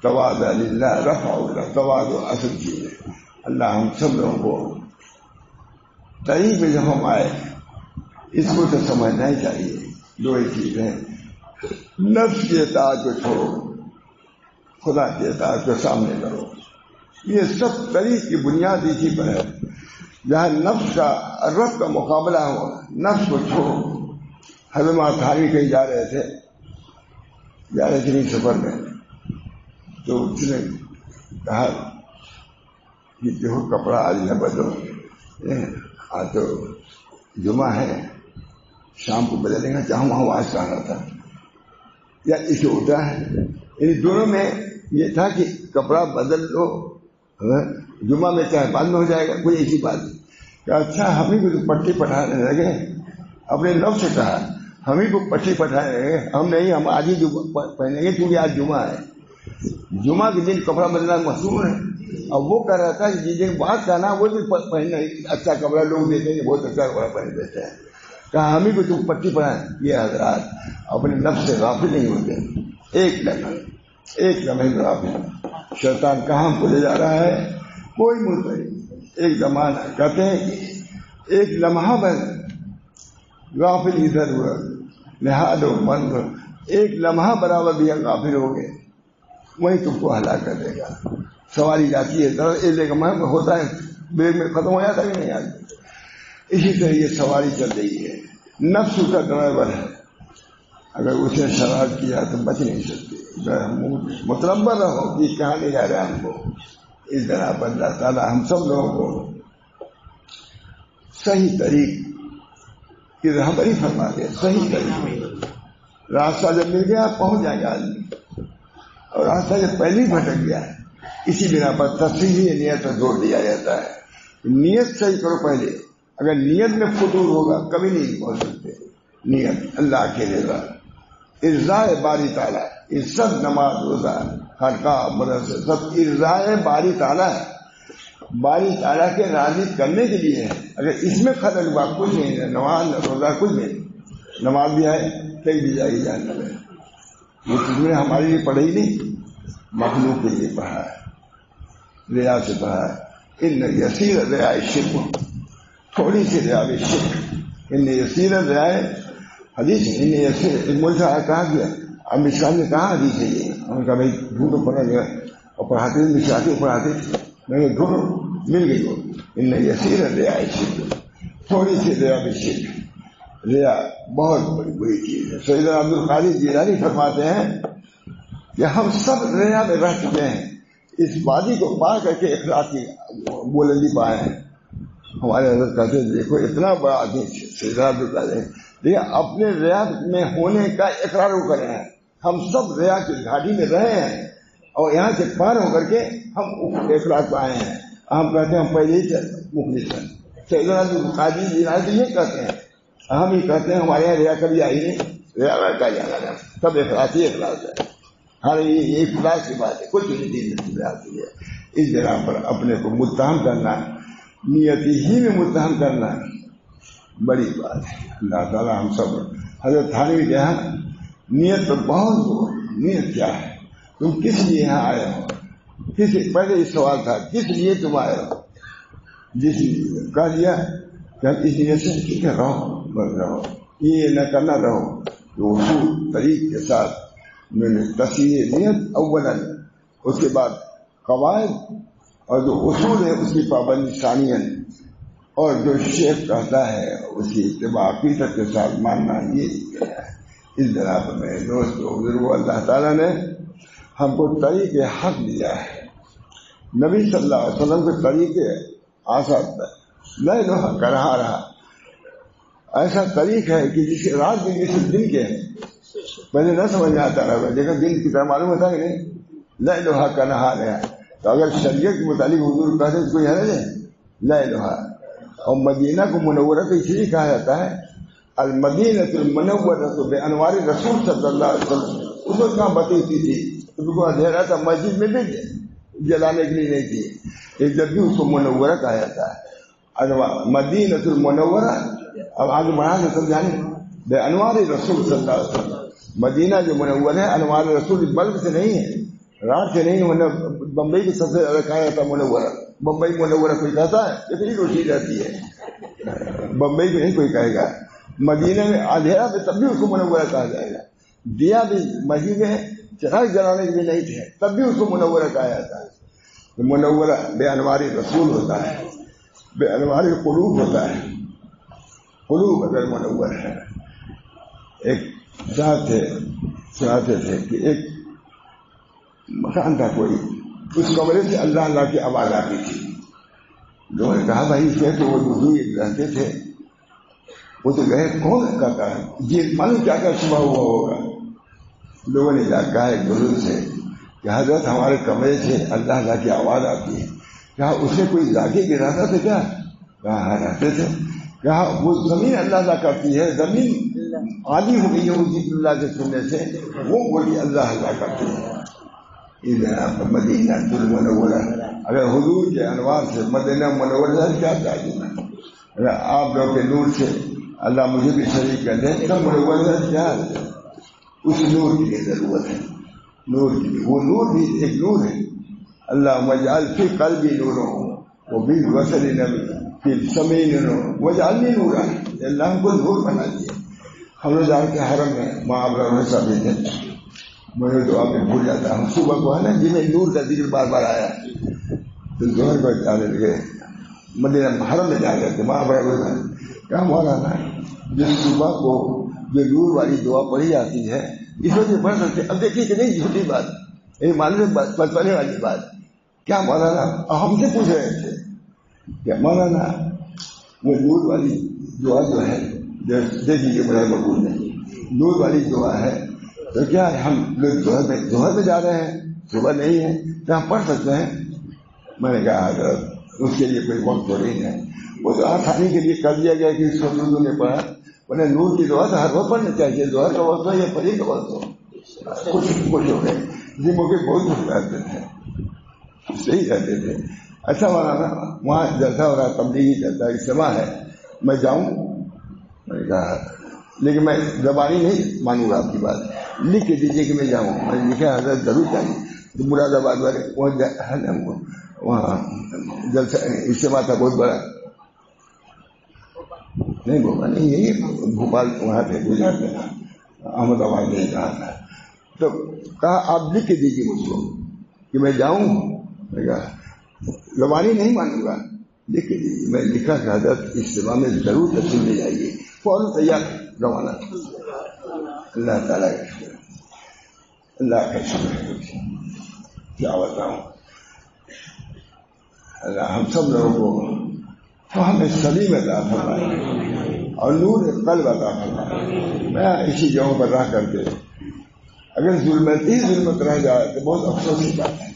B: تواضع للہ رفع اللہ. تواضع اصل چیز ہے. اللہ ہم سب لوگوں کو طریق پہ جب ہم آئے اس کو تو سمجھنا ہی چاہیے. دو ہی چیزیں، نفس کی اطاعت کو چھوڑو، خدا کی اطاعت کو سامنے کرو. یہ سب طریق کی بنیاد اسی پر ہے. جہاں نفس کا رب کا مقابلہ ہو، نفس کو چھوڑو. حضرت تھانوی کہیں جا رہے تھے نہیں سفر میں، تو اس نے کہا کہ جو کپڑا آج نہ بدلو، آج تو جمعہ ہے، شام کو بدلیں گا. چاہوں وہاں آواز کہا تھا یا اسے ہوتا ہے. ان دونوں میں یہ تھا کہ کپڑا بدل لو، جمعہ میں چاہے بعد میں ہو جائے گا، کوئی ایسی بات نہیں. کہ اچھا ہم ہی کو پٹی پٹھانے لگے. اپنے نفس سے کہا ہم ہی کو پٹی پٹھانے لگے. ہم نہیں، ہم آج ہی پہنیں گے کیونکہ آج جمعہ ہے. جمعہ کے دن کپڑا بدلنا مشہور ہے. اب وہ کہہ رہا تھا کہ جس دن بات کہنا وہ بھی پہننا اچھا کپڑا لوگ دیتے ہیں، بہت اچھا کپڑا پہن دیتے ہیں. کہا ہم ہی کو تم پٹی پڑھائیں. یہ حضرات اپنے نفس سے غافل نہیں ہوتے. ایک لمحے غافل. شیطان کہاں کو لے جا رہا ہے کوئی ملک. ایک زمانہ کہتے ہیں کہ ایک لمحہ بس غافل ادھر ہوا نہاد و مند، ایک لمحہ برابر بھی غافل ہو گئے، وہی تم کو ہلاک کر دے گا. سواری جاتی ہے ایک لمحہ میں ہوتا ہے، بریک میں ختم ہو جاتا ہے کہ نہیں آج. اسی طرح یہ سواری چل رہی ہے. نفس کا ڈرائیور ہے، اگر اس نے شرارت کیا تو بچ نہیں سکتے. متنبر رہو کہ کہاں لے جا رہے ہیں ہم کو. اس طرح پر اللہ تعالیٰ ہم سب لوگوں کو صحیح طریق کی رہبری فرما دے. صحیح طریق راستہ جب مل گیا پہنچ جائے گا آدمی، اور راستہ جب پہلے ہی بھٹک گیا ہے. اسی بنا پر تصحیح نیت پر زور دیا جاتا ہے. نیت صحیح کرو پہلے. اگر نیت میں فطور ہوگا کبھی نہیں پہنچ سکتے. نیت اللہ کے رضا، ارضاء باری تعالیٰ. یہ سب نماز روزہ خانقاہ مدرسے سب ارضاء باری تعالیٰ ہے. باری تعالیٰ کے راضی کرنے کے لیے ہے. اگر اس میں خلل ہوا کچھ نہیں ہے، نماز روزہ کچھ نہیں. نماز بھی آئے پھینک دی جائے گی جہنم میں. یہ چیز میں ہمارے لیے پڑھے ہی نہیں، مخلوق کے لیے پڑھا ہے. ریا سے پڑھا ہے. ان یسیر ریا شرک، تھوڑی سی ریا بھی شرک. ان یسیر ریا حدیث، ان یسیر ملتا کہا گیا. اب مثال نے کہا حدیث ہے یہ. ہم نے کہا بھائی ڈھونڈو پڑھا گیا اور پڑھاتے تھے مثال پڑھاتے تھے. میں نے ڈھونڈو مل گئی وہ. ان یسیر ریا شرک، تھوڑی سی ریا بھی شرک. ریا بہت بڑی بری چیز ہے. سیدنا عبد القادر جیلانی فرماتے ہیں کہ ہم سب ریا میں رہ چکے ہیں، اس وادی کو پار کر کے اخلاق کی بلندی پائے ہیں. ہمارے حضرت کہتے ہیں دیکھو اتنا بڑا آدمی سیدنا عبد القادر لیکن اپنے ریا میں ہونے کا اقرار وہ کرے ہیں. ہم سب ریا کی گھاٹی میں رہے ہیں اور یہاں سے پار ہو کر کے ہم اخلاق پائے ہیں. ہم کہتے ہیں ہم پہلے ہی مخلص ہیں. سیدنا عبد القادر جیلانی یہ کہتے ہیں. ہم یہ کہتے ہیں ہمارے یہاں ریا کبھی آئی نہیں. ریا کا جانا سب اخلاص ہی اخلاص ہے. ہر یہ اخلاص کی بات ہے، کچھ نہیں دین میں آتی ہے. اس جگہ پر اپنے کو متہم کرنا، نیت ہی میں متہم کرنا بڑی بات ہے. اللہ تعالیٰ ہم سب. حضرت تھانوی کے یہاں نیت پر بہت زور. نیت کیا ہے؟ تم کس لیے یہاں آئے ہو؟ پہلے یہ سوال تھا کس لیے تم آئے ہو؟ جس کہہ دیا کہ ہم اس نیت سے ٹھیک ہے رہو، یہ نہ کرنا رہو. تو اصول طریق کے ساتھ میں نے تصحیح نیت اولا، اس کے بعد قواعد اور جو اصول ہے اس کی پابندی ثانیاً، اور جو شیخ کہتا ہے اس کی اتباع عقیدت کے ساتھ ماننا. یہ ہے اس طرح پر میرے دوست بزرگوں، اللہ تعالیٰ نے ہم کو طریق حق دیا ہے. نبی صلی اللہ علیہ وسلم کے طریق آسان نہیں لوہا کر رہا. ایسا طریق ہے کہ جس کے رات دن جس دن کے پہلے نہ سمجھ میں آتا رہا، لیکن دن کی طرح معلوم ہوتا ہے کہ نہیں. لے لوہا کا نہا رہا ہے. تو اگر شریعت کے متعلق حضور کہتے ہیں تو کوئی حرج ہے؟ لے لوہا. اور مدینہ کو منورہ تو اس لیے کہا جاتا ہے المدینہ المنورہ بانوار رسول صلی اللہ علیہ وسلم. اس وقت کہاں بتی تھی تو کو اندھیرا تھا، مسجد میں بھی جلانے کے لیے نہیں تھی. جب بھی اس کو منورہ کہا جاتا ہے. مدینہ المنورہ. اب آگے بڑھا کے سمجھانے بے انوار رسول صلی اللہ علیہ وسلم. مدینہ جو منور ہے انوار رسول بلب سے نہیں ہے، رات سے نہیں. بمبئی کی سب سے زیادہ کہا جاتا منورہ. بمبئی منورہ کوئی کہتا ہے؟ اتنی روشنی رہتی ہے. بمبئی میں نہیں کوئی کہے گا. مدینے میں اندھیرا پہ تب بھی اس کو منورہ کہا جائے گا. دیا بھی مسجد میں چراغ جلانے کے بھی نہیں تھے تب بھی اس کو منورہ کہا جاتا ہے. تو منورہ بے انواری رسول ہوتا ہے, بے انواری قلوب ہوتا ہے. قلوب اگر منور ہے. ایک سناتے تھے کہ ایک مکان تھا کوئی, اس کمرے سے اللہ اللہ کی آواز آتی تھی. لوگوں نے کہا بھائی اسے تو وہ وضو رہتے تھے, وہ تو گئے کون کہتا ہے یہ معلوم کیا کیا صبح ہوا ہوگا. لوگوں نے جا کہا ایک بزرگ سے کہ حضرت ہمارے کمرے سے اللہ اللہ کی آواز آتی ہے. کہا اسے کوئی ذاکر گراتا تھا کیا؟ کہا رہتے تھے. کہا وہ زمین اللہ اللہ کرتی ہے, زمین عادی ہو گئی ہے اسی اللہ کے سننے سے, وہ بولی اللہ اللہ کرتی ہے. مدینہ المنورہ, اگر حضور کے انوار سے مدینہ منورہ کیا چاہیے نا, اگر آپ لوگ کے نور سے اللہ مجھے بھی شریک کر دیں تو منورہ کیا ہے. اس نور کی ضرورت ہے, نور کی, وہ نور بھی ایک نور ہے. اللہ مجعل فی قلبی نور وہ بھی وصل نبی پھر سمین وجعلنی نورا, اللہ ہم کو نور بنا دیا. ہم نے جان کے حرم میں ماں ابراہیم صاحب تھے, مجھے دعا میں بھول جاتا ہوں. صبح کو ہے نا جنہیں نور کا ذکر بار بار آیا تو ظہر کو جانے لگے, مدینہ حرم میں جا رہے تھے. ماں ابراہیم کیا مولانا جس صبح کو جو نور والی دعا پڑھی جاتی ہے اس وجہ سے پڑھ سکتے. اب دیکھیے کہ نہیں جھوٹی بات, یہ معلوم بچپنے والی بات. کیا مولانا ہم سے پوچھ رہے تھے کہ مولانا وہ نور والی دعا جو ہے دیکھیے بڑے مقبول میں نور والی دعا ہے تو کیا ہم لوگ ظہر میں جا رہے ہیں, صبح نہیں ہے تو ہم پڑھ سکتے ہیں؟ میں نے کہا حضرت اس کے لیے کوئی وقت تو نہیں ہے, وہ تو آسانی کے لیے کر دیا گیا کہ اس کو اردو میں پڑھا. انہیں نور کی دعا تو ہر وقت پڑھنا چاہیے, ظہر کا وقت ہو یا فجر کا وقت ہو, کچھ ہو گئے جی موقع بہت خوش رہتے تھے, صحیح رہتے تھے. اچھا مولانا وہاں جلسہ ہو رہا ہے, تبلیغی جلسہ اجتماع ہے, میں جاؤں؟ میں نے کہا لیکن میں زبانی نہیں مانوں گا آپ کی بات, لکھ کے دیجیے کہ میں جاؤں. میں نے لکھا حضرت ضرور جائیں. تو مراد آباد والے وہاں جلسہ اجتماع تھا بہت بڑا, نہیں بھوپال نہیں, یہی بھوپال وہاں پہ گجرات میں تھا, احمد آباد میں کہا تھا. تو کہا آپ لکھ کے دیجیے مجھ کو کہ میں جاؤں. میں کہا زبانی نہیں مانوں گا, لکھ کے دیجیے. میں لکھا کہ حضرت اجتماع میں ضرور تشریف لے جائیے. فوراً تیار روانہ. اللہ تعالیٰ کا شکر, اللہ کا شکر, کیا بتاؤں. اللہ ہم سب لوگوں کو فہم سلیم عطا فرمائے اور نور قلب عطا فرمائے. میں اسی جگہوں پر رہ کر کے اگر ظلمت رہ جائے تو بہت افسوس کی بات ہے.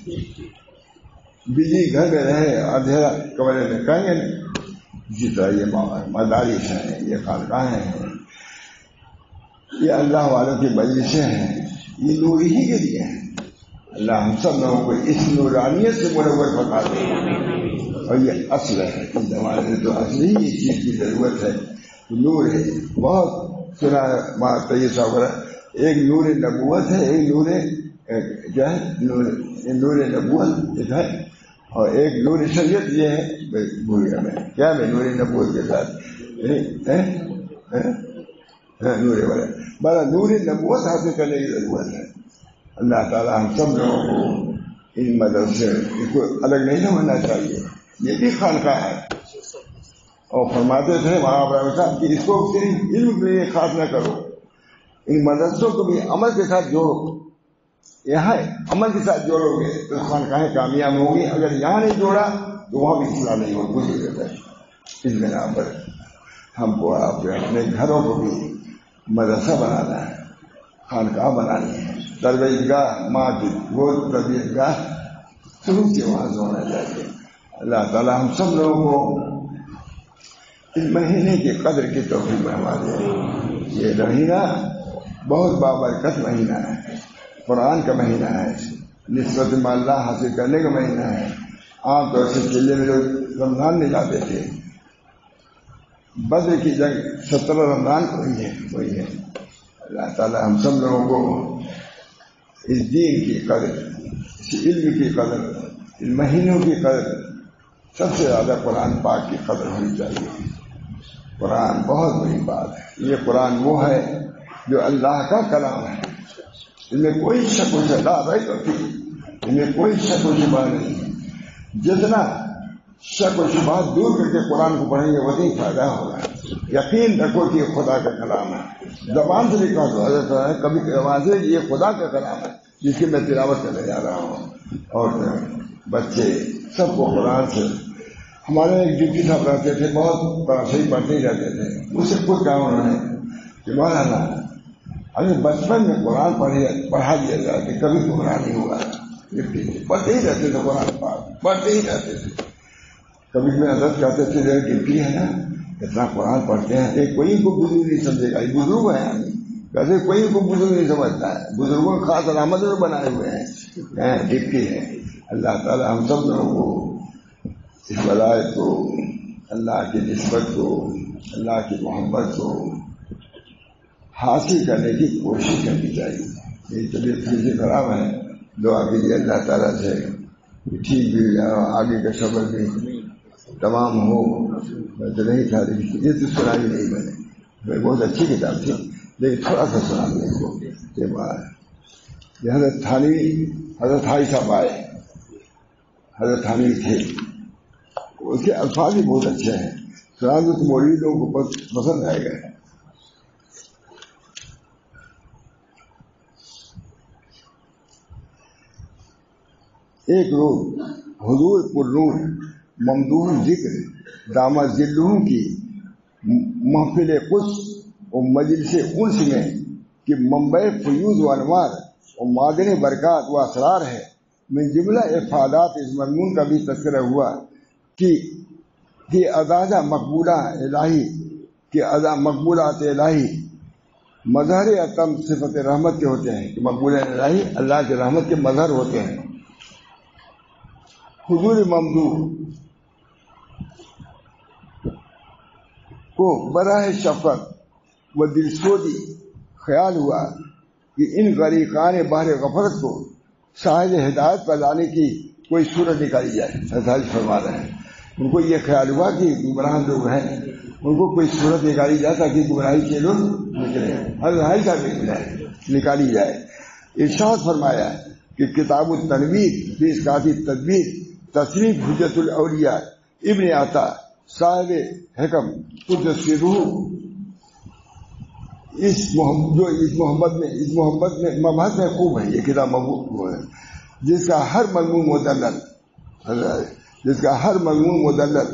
B: بجلی گھر میں رہے, اندھیرا کمرے میں, کہیں گے جس طرح یہ مدارس ہیں, یہ خانقاہیں ہیں, یہ اللہ والوں کی مجلسیں ہیں, یہ نور ہی کے لیے ہیں. اللہ ہم سب لوگوں کو اس نورانیت سے منور فرما دے. اور یہ اصل ہے اس زمانے میں تو اصلی اس چیز کی ضرورت ہے. نور ہے بہت سنا بات ہے یہ سب, ایک نور نبوت ہے, ایک نور کیا ہے, نور نبوت ایک ہے, اور ایک نور شریعت یہ ہے. بھول گیا میں کیا, میں نور نبوت کے ساتھ نور والا بڑا نور نبوت حاصل کرنے کی ضرورت ہے. اللہ تعالیٰ ہم سب لوگوں کو ان مدرسے اس کو الگ نہیں سمجھنا چاہیے, یہ بھی خانقاہ ہے. اور فرماتے تھے وہاں ابراہیم صاحب کہ اس کو صرف علم کے لیے خاص نہ کرو, ان مدرسوں کو بھی عمل کے ساتھ جوڑو. یہاں عمل کے ساتھ جوڑو گے تو خانقاہیں کامیاب ہوں گی. اگر یہاں نہیں جوڑا تو وہاں بھی اصلاح نہیں ہو کچھ بھی رہتا ہے. اس بنا پر ہم کو آپ اپنے گھروں کو بھی مدرسہ بنانا ہے, خانقاہ بنانی ہے. تربیت ماں کی وہ تربیت گاہ شروع سے وہاں سے ہونا چاہیے. اللہ تعالیٰ ہم سب لوگوں کو اس مہینے کی قدر کی توفیق فرما دے. یہ مہینہ بہت بابرکت مہینہ ہے, قرآن کا مہینہ ہے, نسبت میں اللہ حاصل کرنے کا مہینہ ہے. عام طور سے چلے میں لوگ رمضان نہیں جاتے تھے, بدر کی جنگ 17 رمضان کو وہی ہے. اللہ تعالیٰ ہم سب لوگوں کو اس دین کی قدر, اس علم کی قدر, ان مہینوں کی قدر, سب سے زیادہ قرآن پاک کی قدر ہونی چاہیے. قرآن بہت بڑی بات ہے. یہ قرآن وہ ہے جو اللہ کا کلام ہے. اس میں کوئی شک و شبہ نہیں، اس میں کوئی شک و شبہ نہیں ہے. جتنا شک و شبہ دور کر کے قرآن کو پڑھیں گے وہی فائدہ ہوگا. یقین رکھو کہ یہ خدا کا کلام ہے. زبان سے لکھا تو حضرت ہے، کبھی زبان سے یہ خدا کا کلام ہے جس کی میں تلاوت کرنے جا رہا ہوں. اور بچے سب کو قرآن سے. ہمارے ایک ڈپٹی صاحب رہتے تھے، بہت صحیح پڑھتے ہی رہتے تھے. مجھ سے خود کہا انہوں نے کہ مولانا ہمیں بچپن میں قرآن پڑھا دیا جائے کہ کبھی گمراہ نہیں ہوا. پڑھتے ہی رہتے تھے قرآن پاک، پڑھتے ہی رہتے تھے. کبھی میں حضرت کہتے تھے ڈپٹی ہے نا اتنا قرآن پڑھتے ہیں ایک کوئی کو بزرگ نہیں سمجھے گا. یہ بزرگ ہے کہتے کوئی کو بزرگ نہیں سمجھتا ہے. بزرگوں کو خاص علامت میں بنائے ہوئے ہیں ڈپٹی ہے. اللہ تعالیٰ ہم سب لوگوں کو اس ولایت کو، اللہ کی نسبت کو، اللہ کی محبت کو حاصل کرنے کی کوشش کرنی چاہیے. میری طبیعت تھوڑی سی خراب ہے، دعا کیجیے اللہ تعالیٰ سے ٹھیک بھی آگے کا سفر بھی تمام ہو. میں تو نہیں تھا یہ تو سنا بھی نہیں میں بہت اچھی کتاب تھی لیکن تھوڑا سا سنا میرے کو یہ بات. حضرت تھانوی صاحب آئے، حضرت تھانوی تھے، اس کے الفاظ بھی بہت اچھے ہیں. سنا تو مولوی لوگوں کو پسند آئے گا. ایک روز حضور پر نور ممدوح ذکر دامت ذلہم کی محفل قدس و مجلس انس میں کہ منبع فیوز و انوار و معدن برکات و اسرار ہے. من جملہ افادات اس مضمون کا بھی تذکرہ ہوا کہ اداجہ مقبولات الہی مظہر اتم صفت رحمت کے ہوتے ہیں کہ مقبول الہی اللہ کے رحمت کے مظہر ہوتے ہیں. حضور ممدوح کو براہ شفقت و دلسوزی خیال ہوا کہ ان غریقان بحر غفرت کو ساحل ہدایت پر لانے کی کوئی صورت نکالی جائے. سرکار فرما رہے ہیں ان کو یہ خیال ہوا کہ گمراہ لوگ ہیں، ان کو کوئی صورت نکالی جائے تاکہ گمراہی کے لوگ نکلے، ہر رہائی کا نکالی جائے. ارشاد فرمایا کہ کتاب التنویر فی اسقاط التدبیر تصریف حجت الاولیاء ابن عطا صاحب حکم قدس روح اس محبت میں مبحث میں خوب ہے. یہ کتاب محبوب ہے جس کا ہر مضمون مدلل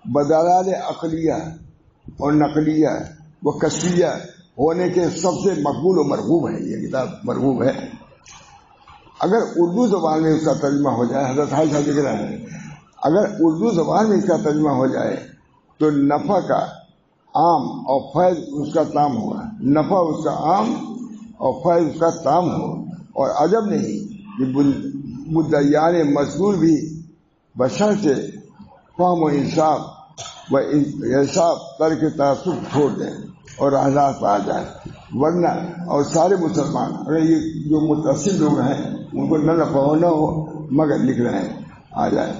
B: بدلال عقلیہ اور نقلیہ و کشفیہ ہونے کے سب سے مقبول و مرغوب ہے. یہ کتاب مرغوب ہے. اگر اردو زبان میں اس کا ترجمہ ہو جائے، حضرت حاج صاحب لکھ رہے ہیں، اگر اردو زبان میں اس کا ترجمہ ہو جائے تو نفع کا عام اور فیض اس کا تام ہوگا. نفع اس کا عام اور فیض اس کا تام ہو. اور عجب نہیں کہ مدعیان مذکور بھی بشرط فہم و انصاف و انصاف ترک تعصب چھوڑ دیں اور راہدار پا جائیں. ورنہ اور سارے مسلمان اگر یہ جو متصل لوگ ہیں ان کو نہ نفع ہو نہ ہو مگر لکھ رہے ہیں آ جائے.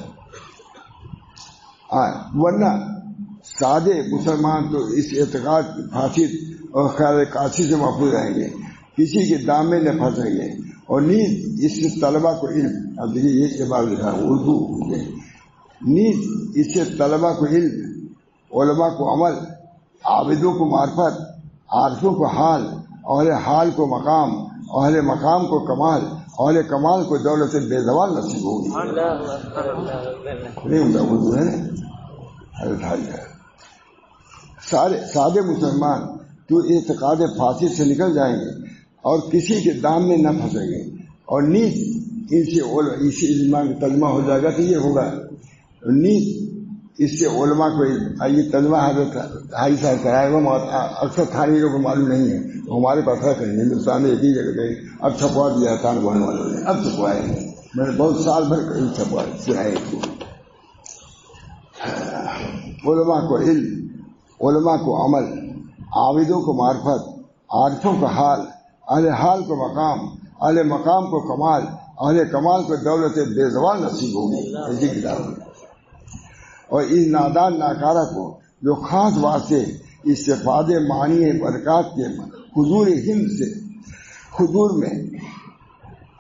B: ورنہ سادے مسلمان تو اس اعتقاد فاسد اور خیال کاشی سے محفوظ رہیں گے، کسی کے دام میں نہ پھنسیں گے. اور نیز اس سے طلبہ کو علم، اب دیکھیے یہ بات لکھا اردو میں، نیز اس سے طلبہ کو علم، علماء کو عمل، عابدوں کو معرفت، عارفوں کو حال، اہل حال کو مقام، اہل مقام کو کمال، اہل کمال کو دولت بے زوال نصیب ہوگی. اردو ہے نا سادے مسلمان تو اعتقاد فاسد سے نکل جائیں گے اور کسی کے دام میں نہ پھنسیں گے. اور نیز ان سے علماء کا ترجمہ ہو جائے گا تو یہ ہوگا. نیز اس سے علماء کو یہ ترجمہ حضرت حاجی صاحب کرائے گا. اکثر تھانوی لوگوں کو معلوم نہیں ہے، ہمارے پاس ہے کہیں ہندوستان میں ایک ہی جگہ گئے. اب چھپوا دیا تھان بہن والوں نے، اب چھپوائے ہیں. میں نے بہت سال بھر کہیں چھپوائے سنائے. علماء کو علم، علماء کو عمل، عابدوں کو معرفت، عارفوں کا حال، اہل حال کو مقام، اہل مقام کو کمال، اہل کمال کو دولت بے زوال نصیب ہوگی. ایسی کتاب ہے. اور اس نادان ناکارہ کو جو خاص واسطے استفادے معنی برکات کے حضور ہند سے، حضور میں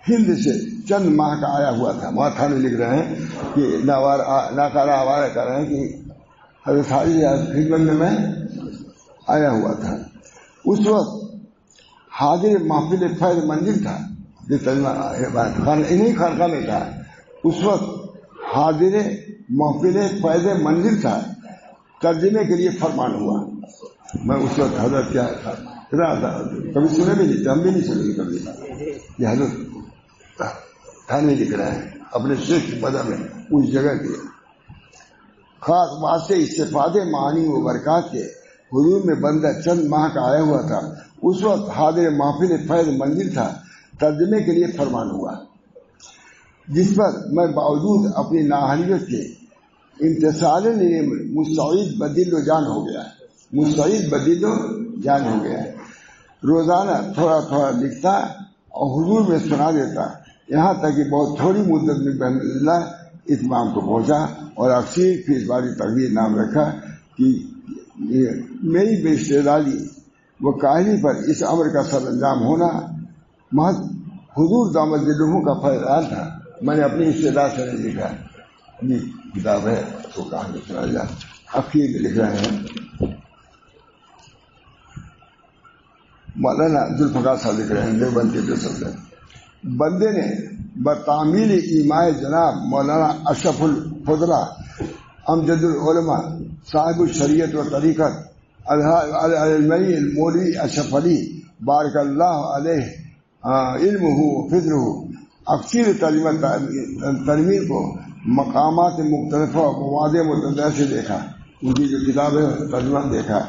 B: ہند سے چند ماہ کا آیا ہوا تھا. وہاں تھانے لکھ رہے ہیں کہ ناکارہ آوارہ کر رہے ہیں کہ حضرت حاجی خدمت میں آیا ہوا تھا. اس وقت حاضر محفل فیض منزل تھا، انہیں خانقاہ میں تھا. اس وقت حاضر محفل فیض منزل تھا. ترجمے کے لیے فرمان ہوا. میں اس وقت حضرت کیا تھا کبھی سنے بھی نہیں تھے، ہم بھی نہیں سنے کبھی. یہ حضرت تھانے لکھ رہے ہیں اپنے شیخ کی مدد میں اس جگہ کے خاص واسطے استفادے معانی و برکات کے حضور میں بندہ چند ماہ کا آیا ہوا تھا. اس وقت حاضر محفل فیض منزل تھا. ترجمے کے لیے فرمان ہوا، جس پر میں باوجود اپنی نااہلیت کے امتثال لیے مستعد بدل و جان ہو گیا. مستعد بدل و جان ہو گیا. روزانہ تھوڑا تھوڑا لکھتا اور حضور میں سنا دیتا، یہاں تک کہ بہت تھوڑی مدت میں بحمد اللہ اتمام کو پہنچا اور اکثر فیس باری تقدیر نام رکھا کہ میری بے استعدادی و کاہلی پر اس امر کا سر انجام ہونا محض حضور دامت ذلہ کا فیضان تھا. میں نے اپنی استعداد سے نہیں لکھا. یہ کتاب ہے تو کہانی سنا جا. اخیر میں لکھ رہے ہیں مولانا ذوالفقار صاحب لکھ رہے ہیں دیوبند کے دوست سے. بندے نے بتعمیل ایمائے جناب مولانا اشرف الفضلہ امجد العلماء صاحب الشریعت و طریقت المری المولوی اشرف علی بارک اللہ علیہ علمہ و فضلہ اکثر ترمیم کو مقامات مختلف و مواد متعدد سے دیکھا. ان کی جو کتاب ہے ترجمہ دیکھا،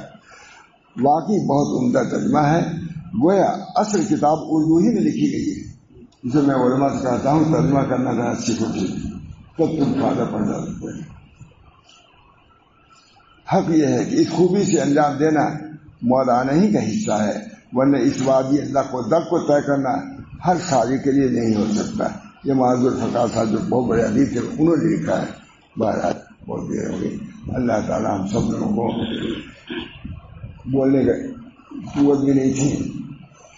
B: واقعی بہت عمدہ ترجمہ ہے. گویا اصل کتاب اردو ہی میں لکھی گئی ہے. اسے میں علماء سے کہتا ہوں ترجمہ کرنا ذرا سیکھو تب تم فائدہ پڑ جاتے ہیں. حق یہ ہے کہ اس خوبی سے انجام دینا مولانا ہی کا حصہ ہے، ورنہ اس وادی اللہ کو دب کو طے کرنا ہر شاعری کے لیے نہیں ہو سکتا. یہ معذور فقار صاحب جو بہت بڑے حدیث تھے انہوں نے لکھا ہے. بہرحال بہت دیر ہو گئی. اللہ تعالیٰ ہم سب لوگوں کو بولنے کا قوت بھی نہیں تھی،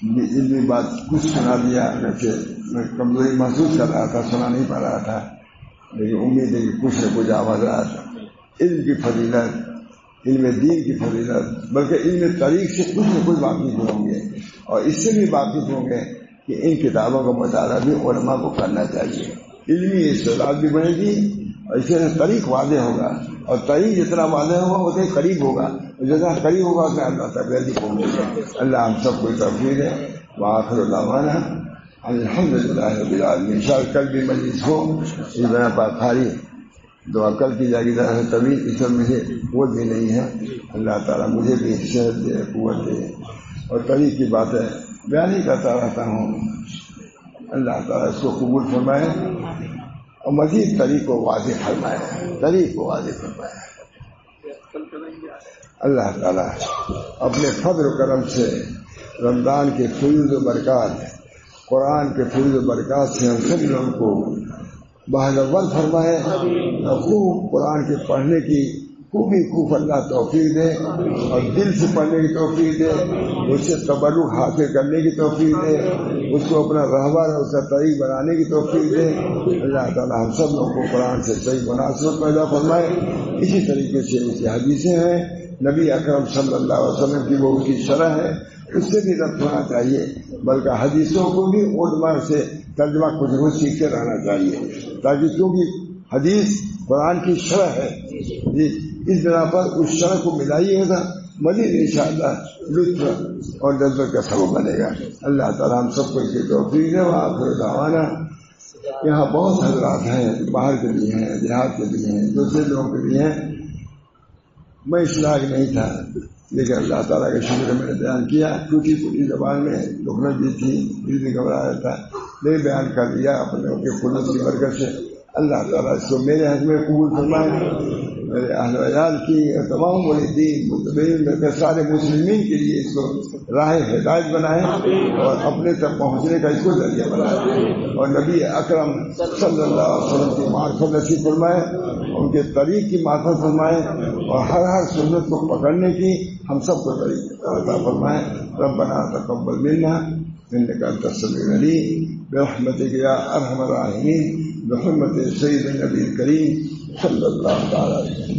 B: علمی بات کچھ سنا دیا. ویسے میں کمزوری محسوس کر رہا تھا، سنا نہیں پا رہا تھا، لیکن امید ہے کہ کچھ نہ کچھ آواز آ تھا. علم کی فضیلت، علم دین کی فضیلت، بلکہ علم طریق سے کچھ نہ کچھ واقف ہوں گے، اور اس سے بھی واقف ہوں گے کہ ان کتابوں کا مطالعہ بھی علماء کو کرنا چاہیے. علمی استعداد بھی بڑھے گی اور اس سے طریق واضح ہوگا، اور طریق جتنا واضح ہوگا اتنے قریب ہوگا، جتنا قریب ہوگا اتنا اللہ تک جلدی پہنچے گا. اللہ ہم سب کو توفیق ہے. وآخر دعوانا الحمدللہ رب العالمین. انشاءاللہ کل بھی مجلس ہو اس بنا پر خالی دعا کل کی جائے گی. ذرا طویل اس میں مجھے قوت بھی نہیں ہے. اللہ تعالیٰ مجھے بھی صحت دے، قوت دے، اور طریق کی باتیں بیان ہی کرتا رہتا ہوں. اللہ تعالیٰ اس کو قبول فرمائے اور مزید طریق کو واضح فرمائے، طریق کو واضح فرمائے. اللہ تعالیٰ اپنے فضل و کرم سے رمضان کے فیض و برکات، قرآن کے فیض و برکات سے ہم سب لوگوں کو بہرول فرمائے، خوب قرآن کے پڑھنے کی خوب اللہ توفیق دے، اور دل سے پڑھنے کی توفیق دے، اس سے تبرک حاصل کرنے کی توفیق دے، اس کو اپنا رہبر اور اس کا طریق بنانے کی توفیق دے. اللہ تعالیٰ ہم سب لوگوں کو قرآن سے صحیح مناسبت پیدا فرمائے. اسی طریقے سے اس کی حدیثیں ہیں نبی اکرم صلی اللہ علیہ وسلم کی، وہ اس کی شرح ہے، اس سے بھی رد ہونا چاہیے، بلکہ حدیثوں کو بھی علماء سے ترجمہ کچھ سیکھتے رہنا چاہیے، تاکہ کیونکہ حدیث قرآن کی شرح ہے جی، اس بنا پر اس شرح کو ملائیے گا، مزید انشاءاللہ لطف اور لذت کا سبب بنے گا. اللہ تعالیٰ ہم سب کو اس کی توفیق دے. وآخر دعوانا. یہاں بہت حضرات ہیں، باہر کے بھی ہیں، دیہات کے بھی ہیں، دوسرے لوگوں کے بھی ہیں. میں اس لائق نہیں تھا، لیکن اللہ تعالیٰ کا شکر میں نے بیان کیا. ٹوٹی پوٹی زبان میں دکھنا بھی تھی، دل بھی گھبرا رہا تھا، میں بیان کر دیا اپنے کے خلوص کی برکت سے. اللہ تعالیٰ اس کو میرے حق میں قبول فرمائے، میرے اہل و عیال کی تمام مریدین متبعین میں سارے مسلمین کے لیے اس کو راہ ہدایت بنائے اور اپنے تک پہنچنے کا اس کو ذریعہ بنائے، اور نبی اکرم صلی اللہ علیہ وسلم کی معرفت نصیب فرمائے، ان کے طریق کی معرفت فرمائے، اور ہر سنت کو پکڑنے کی ہم سب کو عطا فرمائے. ربنا تقبل منا انك انت السميع العليم برحمتك يا ارحم الراحمين بحرمة سيد النبي الكريم صلى الله عليه وسلم.